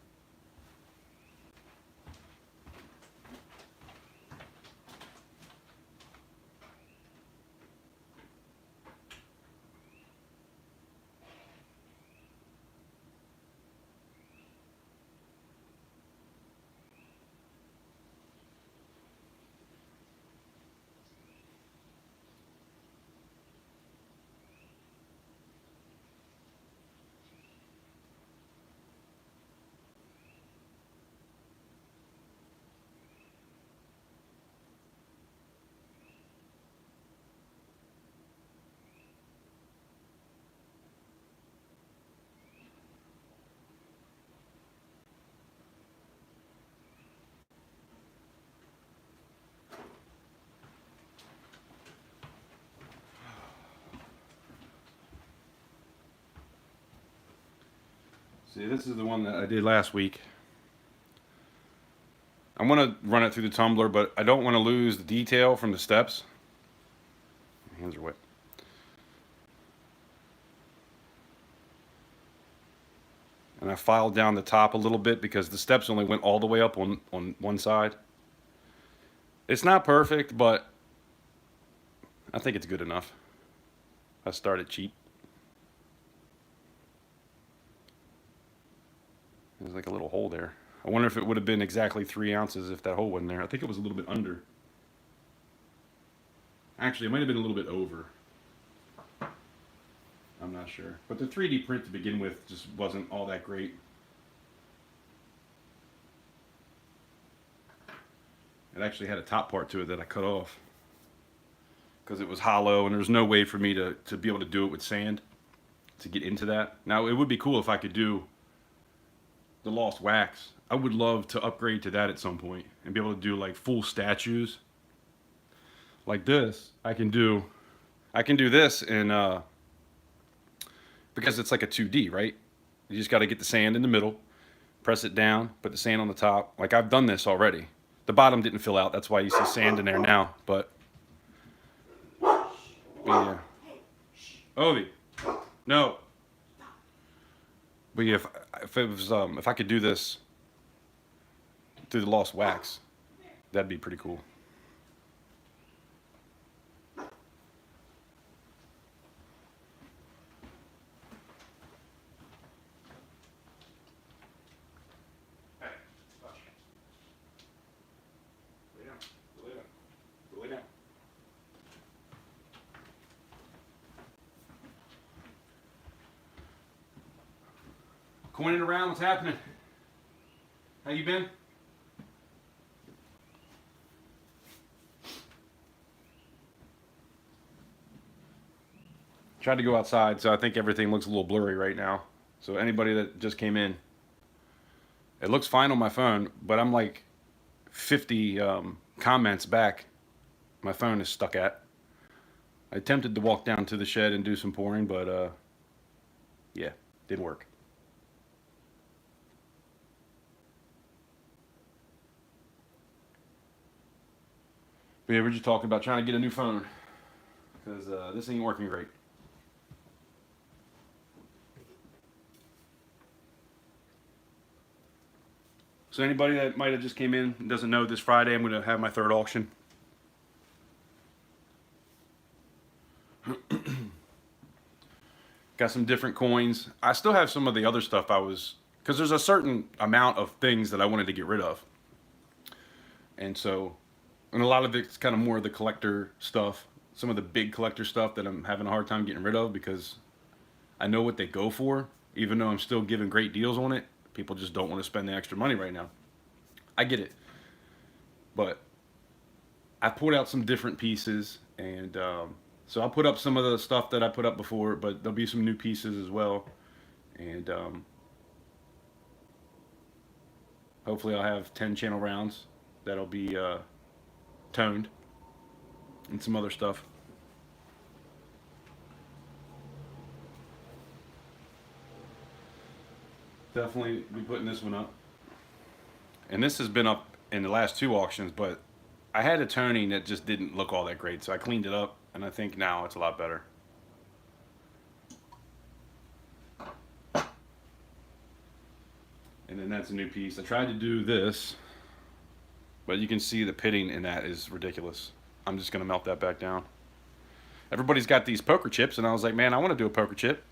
See, this is the one that I did last week. I want to run it through the tumbler, but I don't want to lose the detail from the steps. My hands are wet. And I filed down the top a little bit because the steps only went all the way up on one side. It's not perfect, but I think it's good enough. I started cheap. There's like a little hole there. I wonder if it would have been exactly 3 ounces if that hole wasn't there. I think it was a little bit under. Actually, it might have been a little bit over. I'm not sure. But the 3D print to begin with just wasn't all that great. It actually had a top part to it that I cut off because it was hollow and there was no way for me to be able to do it with sand to get into that. Now, it would be cool if I could do the lost wax. I would love to upgrade to that at some point and be able to do like full statues like this. I can do this in because it's like a 2D, right? You just got to get the sand in the middle, press it down, put the sand on the top. Like I've done this already. The bottom didn't fill out. That's why you see sand in there now. But yeah. Ovi, no. But yeah, if I could do this through the lost wax, that'd be pretty cool. Hey, hush. Lay down. Lay down. Lay down. Coining around, what's happening? How you been? Tried to go outside, so I think everything looks a little blurry right now. So anybody that just came in, it looks fine on my phone, but I'm like 50 comments back. My phone is stuck at. I attempted to walk down to the shed and do some pouring, but yeah, didn't work. But yeah, we're just talking about trying to get a new phone because this ain't working great. So anybody that might have just came in and doesn't know, this Friday I'm going to have my third auction. Got some different coins. I still have some of the other stuff because there's a certain amount of things that I wanted to get rid of. And so, and a lot of it's kind of more of the collector stuff. Some of the big collector stuff that I'm having a hard time getting rid of because I know what they go for, even though I'm still giving great deals on it. People just don't want to spend the extra money right now. I get it. But I pulled out some different pieces, and so I'll put up some of the stuff that I put up before, but there'll be some new pieces as well, and hopefully I'll have 10 channel rounds that'll be toned, and some other stuff. Definitely be putting this one up. And this has been up in the last two auctions, but I had a toning that just didn't look all that great, so I cleaned it up, and I think now it's a lot better. And then that's a new piece. I tried to do this, but you can see the pitting in that is ridiculous. I'm just gonna melt that back down. Everybody's got these poker chips, and I was like, man, I want to do a poker chip,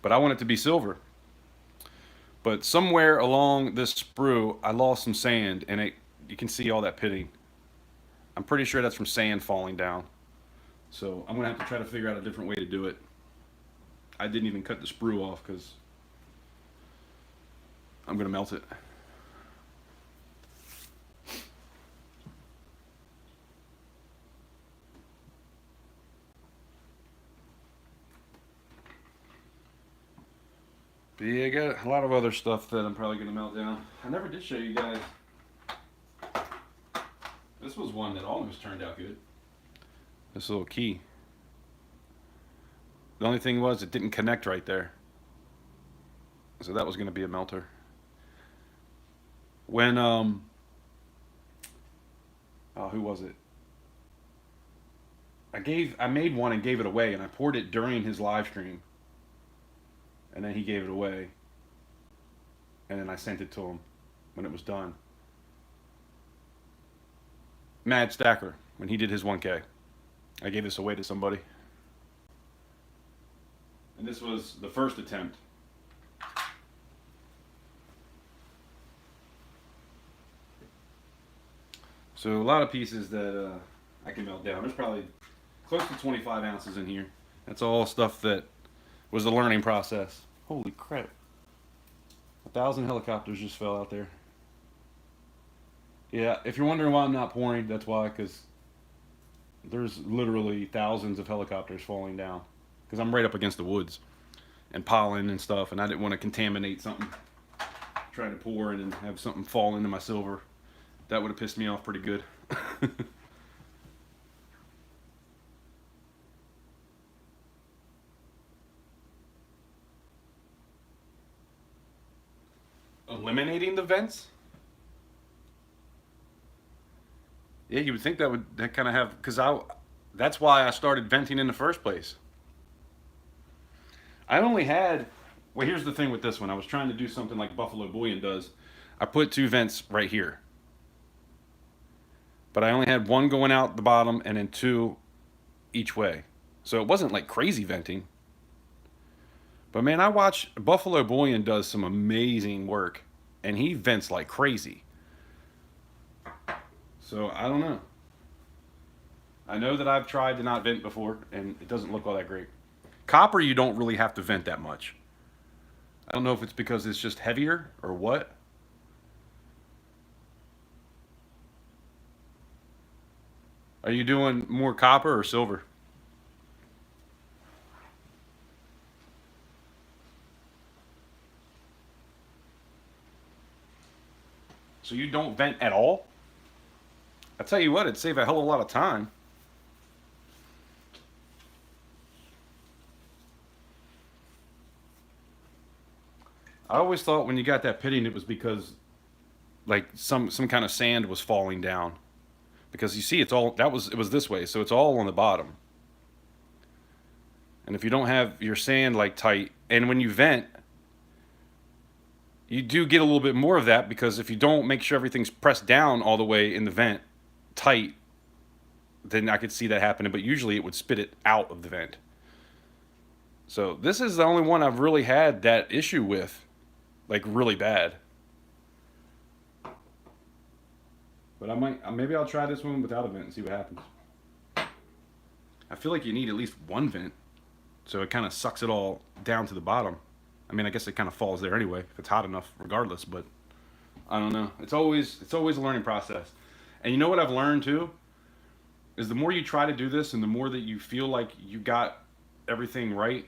but I want it to be silver. But somewhere along this sprue, I lost some sand, and you can see all that pitting. I'm pretty sure that's from sand falling down. So I'm gonna have to try to figure out a different way to do it. I didn't even cut the sprue off because I'm gonna melt it. But yeah, I got a lot of other stuff that I'm probably gonna melt down. I never did show you guys. This was one that almost turned out good. This little key. The only thing was it didn't connect right there. So that was gonna be a melter. When oh, who was it? I made one and gave it away, and I poured it during his live stream. And then he gave it away. And then I sent it to him when it was done. Mad Stacker, when he did his 1K. I gave this away to somebody. And this was the first attempt. So a lot of pieces that I can melt down. There's probably close to 25 ounces in here. That's all stuff that was the learning process. Holy crap. 1,000 helicopters just fell out there. Yeah, if you're wondering why I'm not pouring, that's why, because there's literally thousands of helicopters falling down. Because I'm right up against the woods and pollen and stuff, and I didn't want to contaminate something. Trying to pour and then have something fall into my silver. That would have pissed me off pretty good. Eliminating the vents? Yeah, you would think that kind of have, because that's why I started venting in the first place. I only had, well, here's the thing with this one. I was trying to do something like Buffalo Bullion does. I put two vents right here. But I only had one going out the bottom and then two each way. So it wasn't like crazy venting. But man, I watch Buffalo Bullion does some amazing work, and he vents like crazy. So I don't know. I know that I've tried to not vent before, and it doesn't look all that great. Copper, you don't really have to vent that much. I don't know if it's because it's just heavier or what. Are you doing more copper or silver? So you don't vent at all? I tell you what, it'd save a hell of a lot of time. I always thought when you got that pitting, it was because like some kind of sand was falling down. Because you see, it was this way, so it's all on the bottom. And if you don't have your sand like tight, and when you vent, you do get a little bit more of that, because if you don't make sure everything's pressed down all the way in the vent tight, then I could see that happening, but usually it would spit it out of the vent. So this is the only one I've really had that issue with, like really bad. But maybe I'll try this one without a vent and see what happens. I feel like you need at least one vent, so it kind of sucks it all down to the bottom. I mean, I guess it kind of falls there anyway if it's hot enough, regardless. But I don't know. It's always a learning process. And you know what I've learned too? is the more you try to do this and the more that you feel like you got everything right,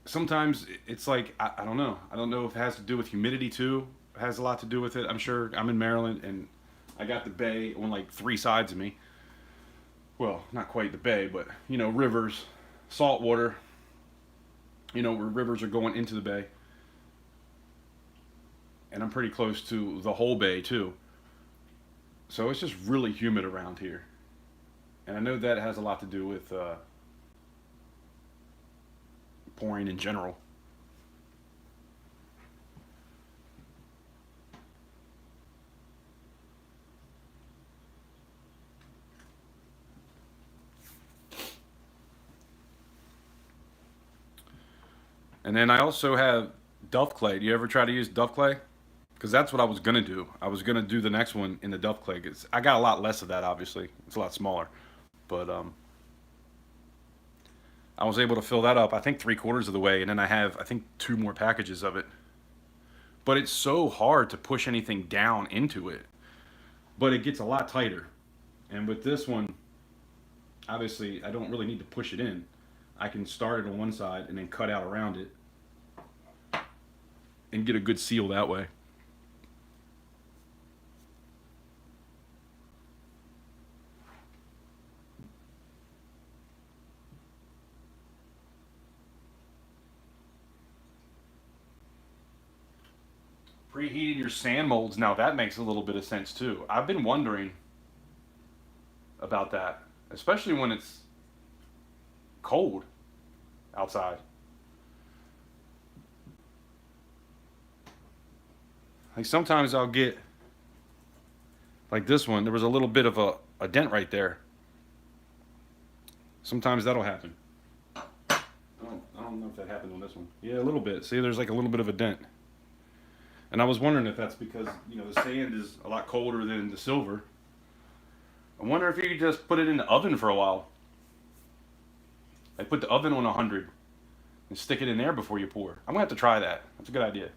sometimes it's like, I don't know. I don't know if it has to do with humidity too. It has a lot to do with it. I'm sure. I'm in Maryland and I got the bay on like three sides of me. Well, not quite the bay, but rivers, salt water, where rivers are going into the bay. And I'm pretty close to the whole bay too. So it's just really humid around here. And I know that has a lot to do with pouring in general. And then I also have Duff clay. Do you ever try to use Duff clay? Because that's what I was gonna do. I was gonna do the next one in the Duff clay. 'Cause I got a lot less of that. Obviously, it's a lot smaller, but I was able to fill that up. I think 3/4 of the way, and then I have two more packages of it. But it's so hard to push anything down into it. But it gets a lot tighter. And with this one, obviously, I don't really need to push it in. I can start it on one side and then cut out around it and get a good seal that way. Preheating your sand molds, now that makes a little bit of sense too. I've been wondering about that, especially when it's cold outside. Like sometimes I'll get, like this one, there was a little bit of a dent right there. Sometimes that'll happen. I don't know if that happened on this one. Yeah, a little bit. See, there's like a little bit of a dent. And I was wondering if that's because, the sand is a lot colder than the silver. I wonder if you could just put it in the oven for a while. Like put the oven on 100 and stick it in there before you pour. I'm gonna have to try that. That's a good idea.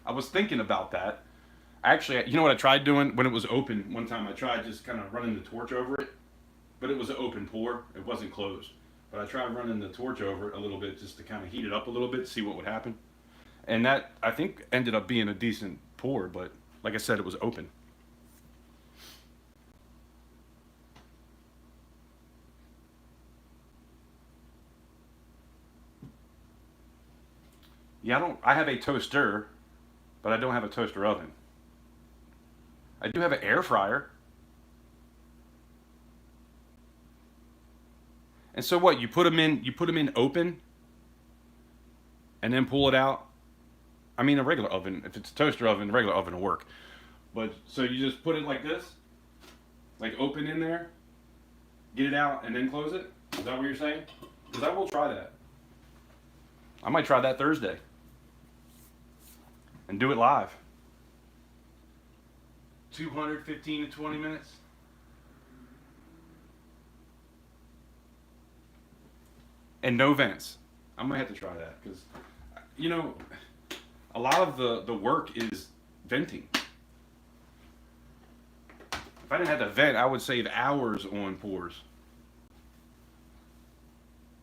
I was thinking about that. Actually, you know what I tried doing when it was open one time? I tried just kind of running the torch over it, but it was an open pour. It wasn't closed. But I tried running the torch over it a little bit just to kind of heat it up a little bit, see what would happen. And that, I think, ended up being a decent pour, but like I said, it was open. Yeah, I have a toaster, but I don't have a toaster oven. I do have an air fryer. And so what? You put them in open and then pull it out. I mean, a regular oven, if it's a toaster oven, a regular oven will work. But so you just put it like this, like open in there, get it out, and then close it? Is that what you're saying? Because I will try that. I might try that Thursday and do it live. 215 to 20 minutes. And no vents. I might have to try that because, a lot of the work is venting. If I didn't have to vent, I would save hours on pours.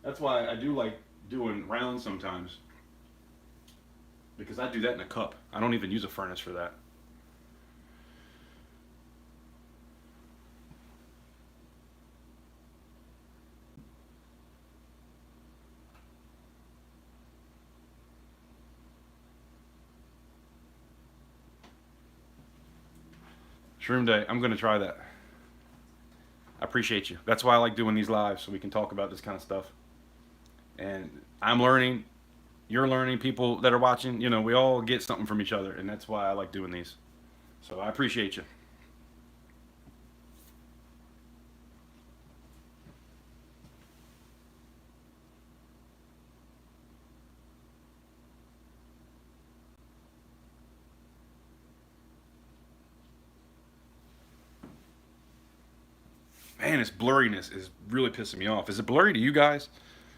That's why I do like doing rounds sometimes. Because I do that in a cup. I don't even use a furnace for that. Shroom Day. I'm going to try that. I appreciate you. That's why I like doing these lives, so we can talk about this kind of stuff. And I'm learning, you're learning, people that are watching, we all get something from each other, and that's why I like doing these. So I appreciate you. Man, this blurriness is really pissing me off. Is it blurry to you guys?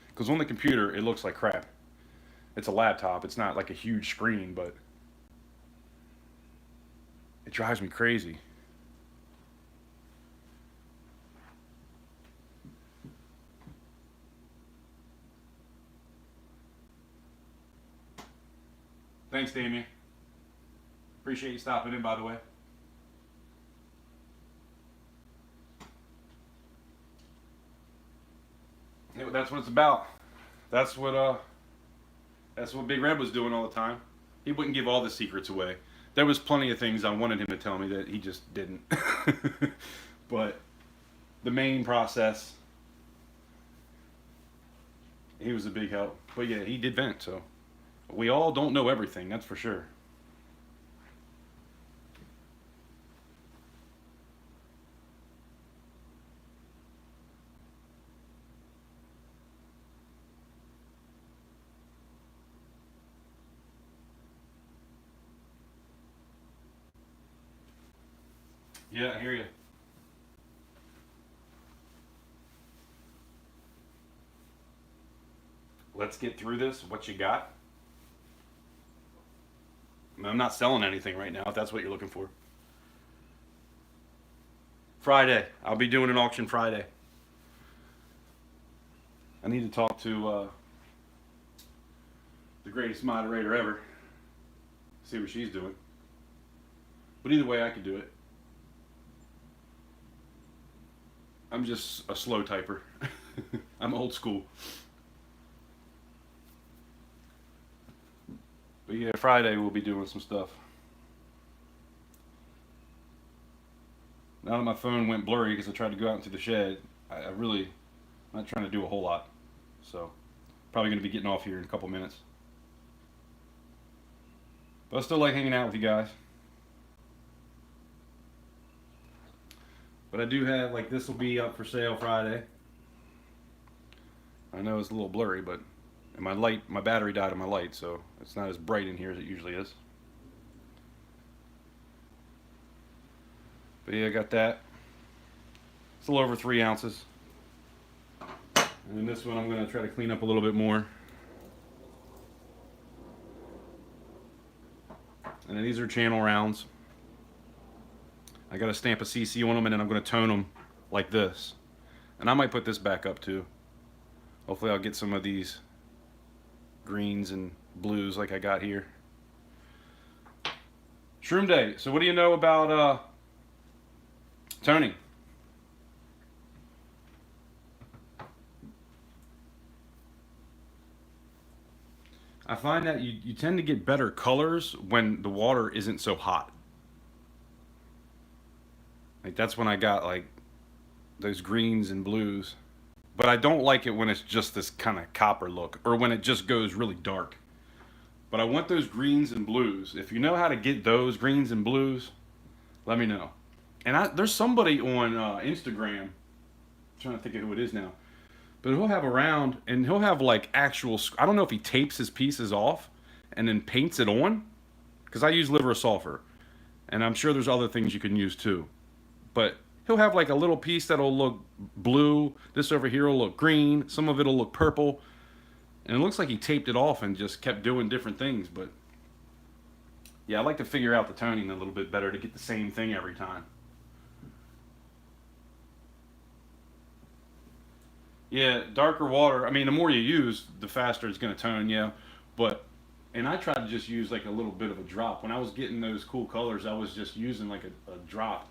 Because on the computer, it looks like crap. It's a laptop. It's not like a huge screen, but it drives me crazy. Thanks, Damien. Appreciate you stopping in, by the way. Yeah, that's what it's about. That's what Big Red was doing all the time. He wouldn't give all the secrets away. There was plenty of things I wanted him to tell me that he just didn't. But the main process, he was a big help. But yeah, he did vent, so we all don't know everything, that's for sure. Yeah, I hear you. Let's get through this. What you got? I mean, I'm not selling anything right now, if that's what you're looking for. Friday. I'll be doing an auction Friday. I need to talk to the greatest moderator ever. See what she's doing. But either way, I could do it. I'm just a slow typer. I'm old school. But yeah, Friday we'll be doing some stuff. Now that my phone went blurry because I tried to go out into the shed, I really, I'm not trying to do a whole lot. So, probably going to be getting off here in a couple minutes. But I still like hanging out with you guys. But I do have, like, this will be up for sale Friday. I know it's a little blurry, but and my battery died on my light, so it's not as bright in here as it usually is. But yeah, I got that. It's a little over 3 ounces. And then this one I'm going to try to clean up a little bit more. And then these are channel rounds. I got to stamp a CC on them, and then I'm going to tone them like this. And I might put this back up too. Hopefully I'll get some of these greens and blues like I got here. Shroom Day. So what do you know about toning? I find that you tend to get better colors when the water isn't so hot. Like that's when I got like those greens and blues. But I don't like it when it's just this kind of copper look or when it just goes really dark. But I want those greens and blues. If you know how to get those greens and blues, let me know. And there's somebody on Instagram, I'm trying to think of who it is now, but he'll have a round and he'll have like actual, I don't know if he tapes his pieces off and then paints it on, because I use liver sulfur. And I'm sure there's other things you can use too. But he'll have like a little piece that'll look blue. This over here will look green. Some of it'll look purple. And it looks like he taped it off and just kept doing different things. But yeah, I like to figure out the toning a little bit better to get the same thing every time. Yeah, darker water. I mean, the more you use, the faster it's going to tone, yeah. But, and I tried to just use like a little bit of a drop. When I was getting those cool colors, I was just using like a drop.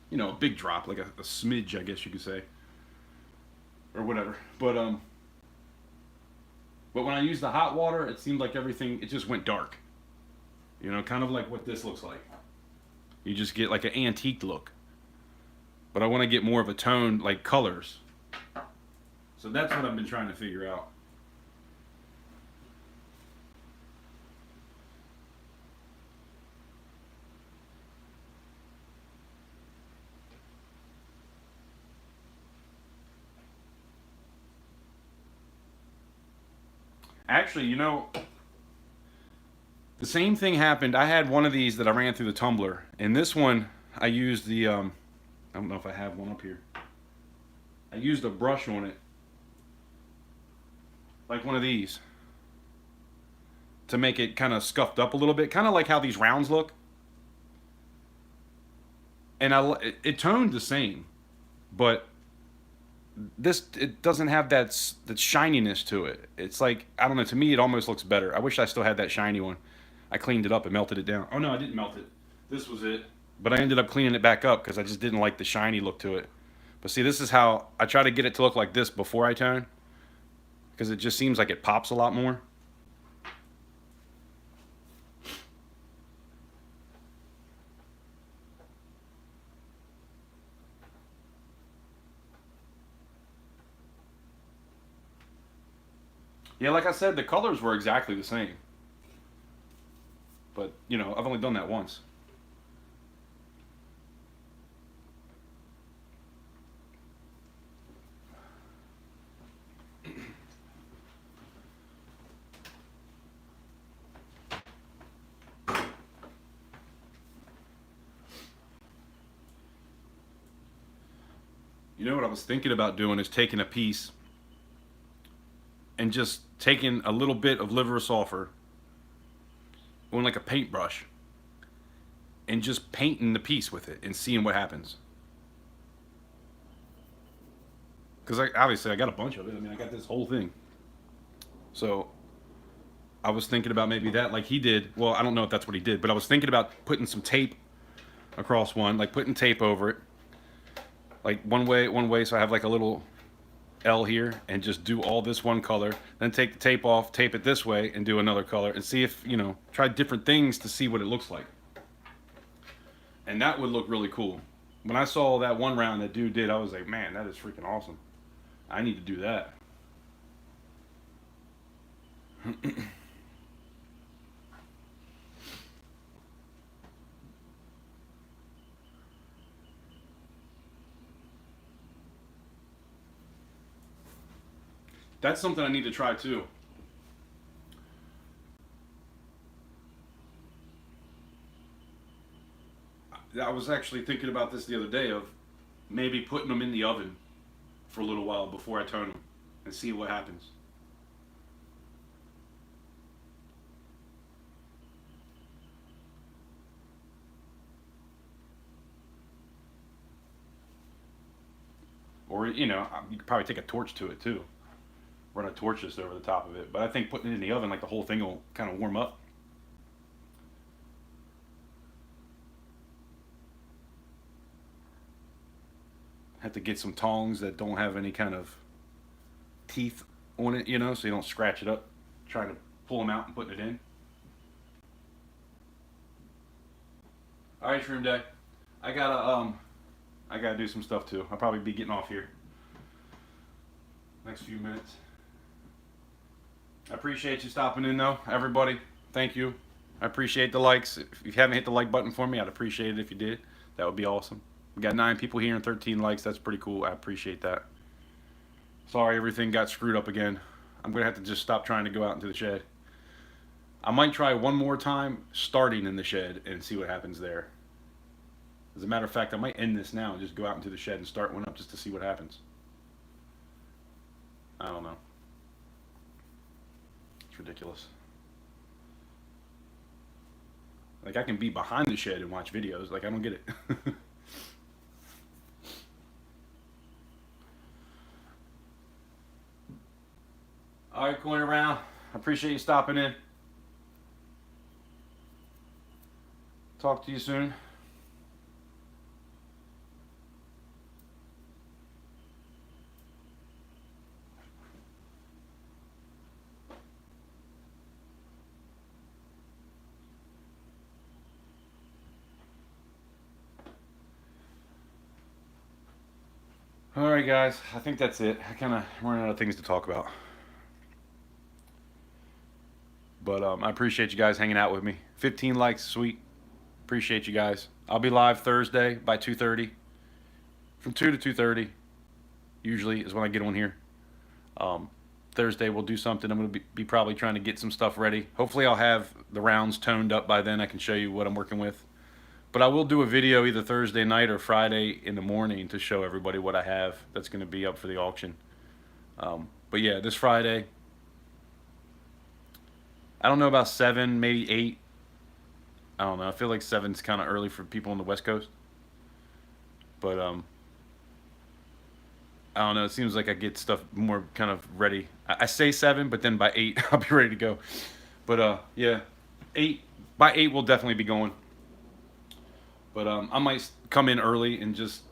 You know, a big drop, like a smidge, I guess you could say. Or whatever. But when I used the hot water, it seemed like everything, it just went dark. You know, kind of like what this looks like. You just get like an antique look. But I want to get more of a tone, like colors. So that's what I've been trying to figure out. Actually, you know, the same thing happened. I had one of these that I ran through the tumbler, and this one I used the I don't know if I have one up here. I used a brush on it, like one of these, to make it kind of scuffed up a little bit, kind of like how these rounds look. And it toned the same, but this, it doesn't have that shininess to it. It's like, I don't know, to me it almost looks better. I wish I still had that shiny one. I cleaned it up and melted it down. Oh no, I didn't melt it. This was it. But I ended up cleaning it back up because I just didn't like the shiny look to it. But see, this is how I try to get it to look like this before I tone, because it just seems like it pops a lot more. Yeah, like I said, the colors were exactly the same. But, you know, I've only done that once. You know what I was thinking about doing is taking a piece and just taking a little bit of liver sulfur on like a paintbrush and just painting the piece with it and seeing what happens. Because obviously I got a bunch of it. I mean, I got this whole thing. So I was thinking about maybe that, like he did. Well, I don't know if that's what he did, but I was thinking about putting some tape across one, like putting tape over it, like one way, so I have like a little L here, and just do all this one color, then take the tape off, tape it this way, and do another color, and see if, you know, try different things to see what it looks like. And that would look really cool. When I saw that one round that dude did, I was like, man, that is freaking awesome. I need to do that. That's something I need to try too. I was actually thinking about this the other day of maybe putting them in the oven for a little while before I turn them and see what happens. Or, you know, you could probably take a torch to it too. Run a torch just over the top of it. But I think putting it in the oven, like the whole thing will kind of warm up. Have to get some tongs that don't have any kind of teeth on it, you know, so you don't scratch it up trying to pull them out and putting it in. All right, Shroom Day. I gotta I gotta do some stuff too. I'll probably be getting off here next few minutes. I appreciate you stopping in though, everybody. Thank you. I appreciate the likes. If you haven't hit the like button for me, I'd appreciate it if you did. That would be awesome. We got 9 people here and 13 likes. That's pretty cool. I appreciate that. Sorry everything got screwed up again. I'm gonna have to just stop trying to go out into the shed. I might try one more time starting in the shed and see what happens there. As a matter of fact, I might end this now and just go out into the shed and start one up just to see what happens. I don't know. It's ridiculous. Like, I can be behind the shed and watch videos. Like, I don't get it. All right, going around. I appreciate you stopping in. Talk to you soon. All right, guys. I think that's it. I kind of running out of things to talk about. But I appreciate you guys hanging out with me. 15 likes, sweet. Appreciate you guys. I'll be live Thursday by 2:30. From 2 to 2:30 usually is when I get on here. Um, Thursday we'll do something. I'm going to be probably trying to get some stuff ready. Hopefully I'll have the rounds toned up by then. I can show you what I'm working with. But I will do a video either Thursday night or Friday in the morning to show everybody what I have that's going to be up for the auction. But yeah, this Friday, I don't know about 7, maybe 8. I don't know. I feel like 7's kind of early for people on the West Coast. But I don't know. It seems like I get stuff more kind of ready. I say 7, but then by 8 I'll be ready to go. But yeah, 8 by 8 we'll definitely be going. But I might come in early and just,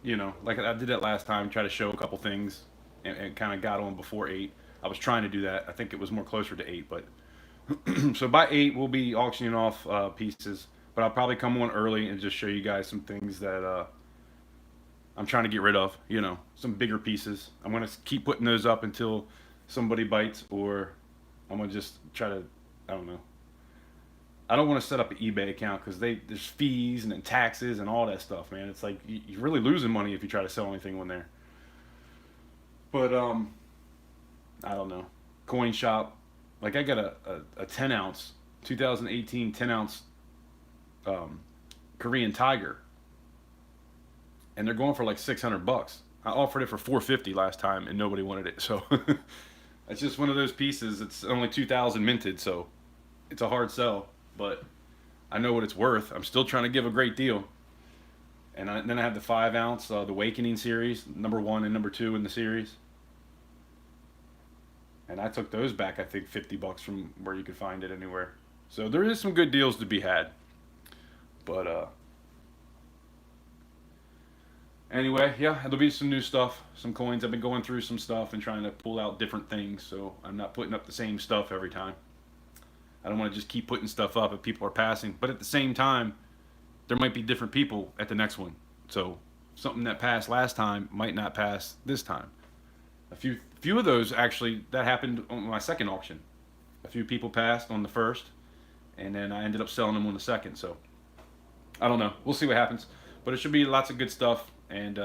like I did that last time, try to show a couple things and kind of got on before 8. I was trying to do that. I think it was more closer to 8, but so by 8 we'll be auctioning off pieces. But I'll probably come on early and just show you guys some things that I'm trying to get rid of. Some bigger pieces. I'm gonna keep putting those up until somebody bites, or I'm gonna just try to. I don't know. I don't want to set up an eBay account because there's fees and then taxes and all that stuff, man. It's like you're really losing money if you try to sell anything on there. But I don't know. Coin shop, like I got a 10 ounce, 2018 10 ounce Korean Tiger, and they're going for like $600. I offered it for 450 last time, and nobody wanted it. So it's just one of those pieces. It's only 2,000 minted, so it's a hard sell. But I know what it's worth. I'm still trying to give a great deal. And then I have the 5 ounce, the Awakening series, number 1 and number 2 in the series. And I took those back, I think, $50 from where you could find it anywhere. So there is some good deals to be had. But anyway, yeah, there'll be some new stuff, some coins. I've been going through some stuff and trying to pull out different things, so I'm not putting up the same stuff every time. I don't want to just keep putting stuff up if people are passing. But at the same time, there might be different people at the next one. So something that passed last time might not pass this time. A few of those actually, that happened on my second auction. A few people passed on the first, and then I ended up selling them on the second. So I don't know. We'll see what happens. But it should be lots of good stuff. And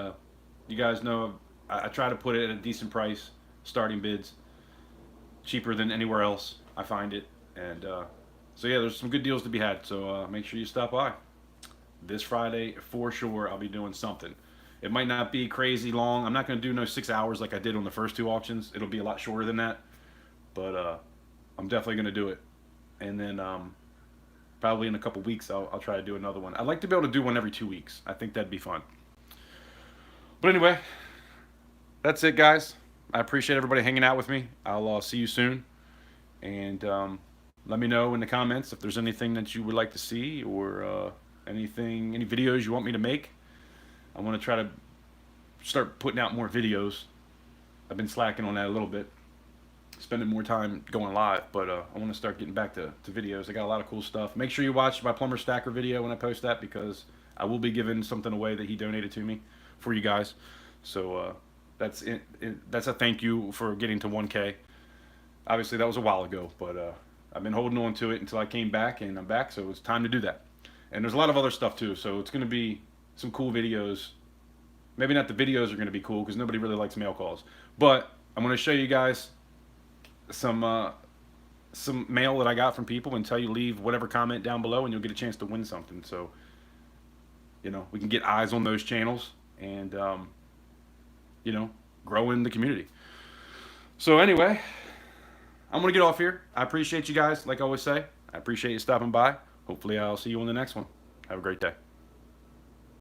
you guys know I try to put it at a decent price, starting bids, cheaper than anywhere else. I find it. And so yeah, there's some good deals to be had. So make sure you stop by. This Friday, for sure, I'll be doing something. It might not be crazy long. I'm not going to do no 6 hours like I did on the first 2 auctions. It'll be a lot shorter than that. But I'm definitely going to do it. And then probably in a couple weeks, I'll try to do another one. I'd like to be able to do one every 2 weeks. I think that'd be fun. But anyway, that's it, guys. I appreciate everybody hanging out with me. I'll see you soon. And let me know in the comments if there's anything that you would like to see, or any videos you want me to make. I want to try to start putting out more videos. I've been slacking on that a little bit, spending more time going live, but I want to start getting back to videos. I got a lot of cool stuff. Make sure you watch my plumber stacker video when I post that, because I will be giving something away that he donated to me for you guys. So that's a thank you for getting to 1K. Obviously that was a while ago, but I've been holding on to it until I came back, and I'm back, so it's time to do that. And there's a lot of other stuff too, so it's going to be some cool videos. Maybe not the videos are going to be cool because nobody really likes mail calls, but I'm going to show you guys some mail that I got from people, and tell you leave whatever comment down below and you'll get a chance to win something. So we can get eyes on those channels and grow in the community. So anyway, I'm going to get off here. I appreciate you guys, like I always say. I appreciate you stopping by. Hopefully I'll see you on the next one. Have a great day.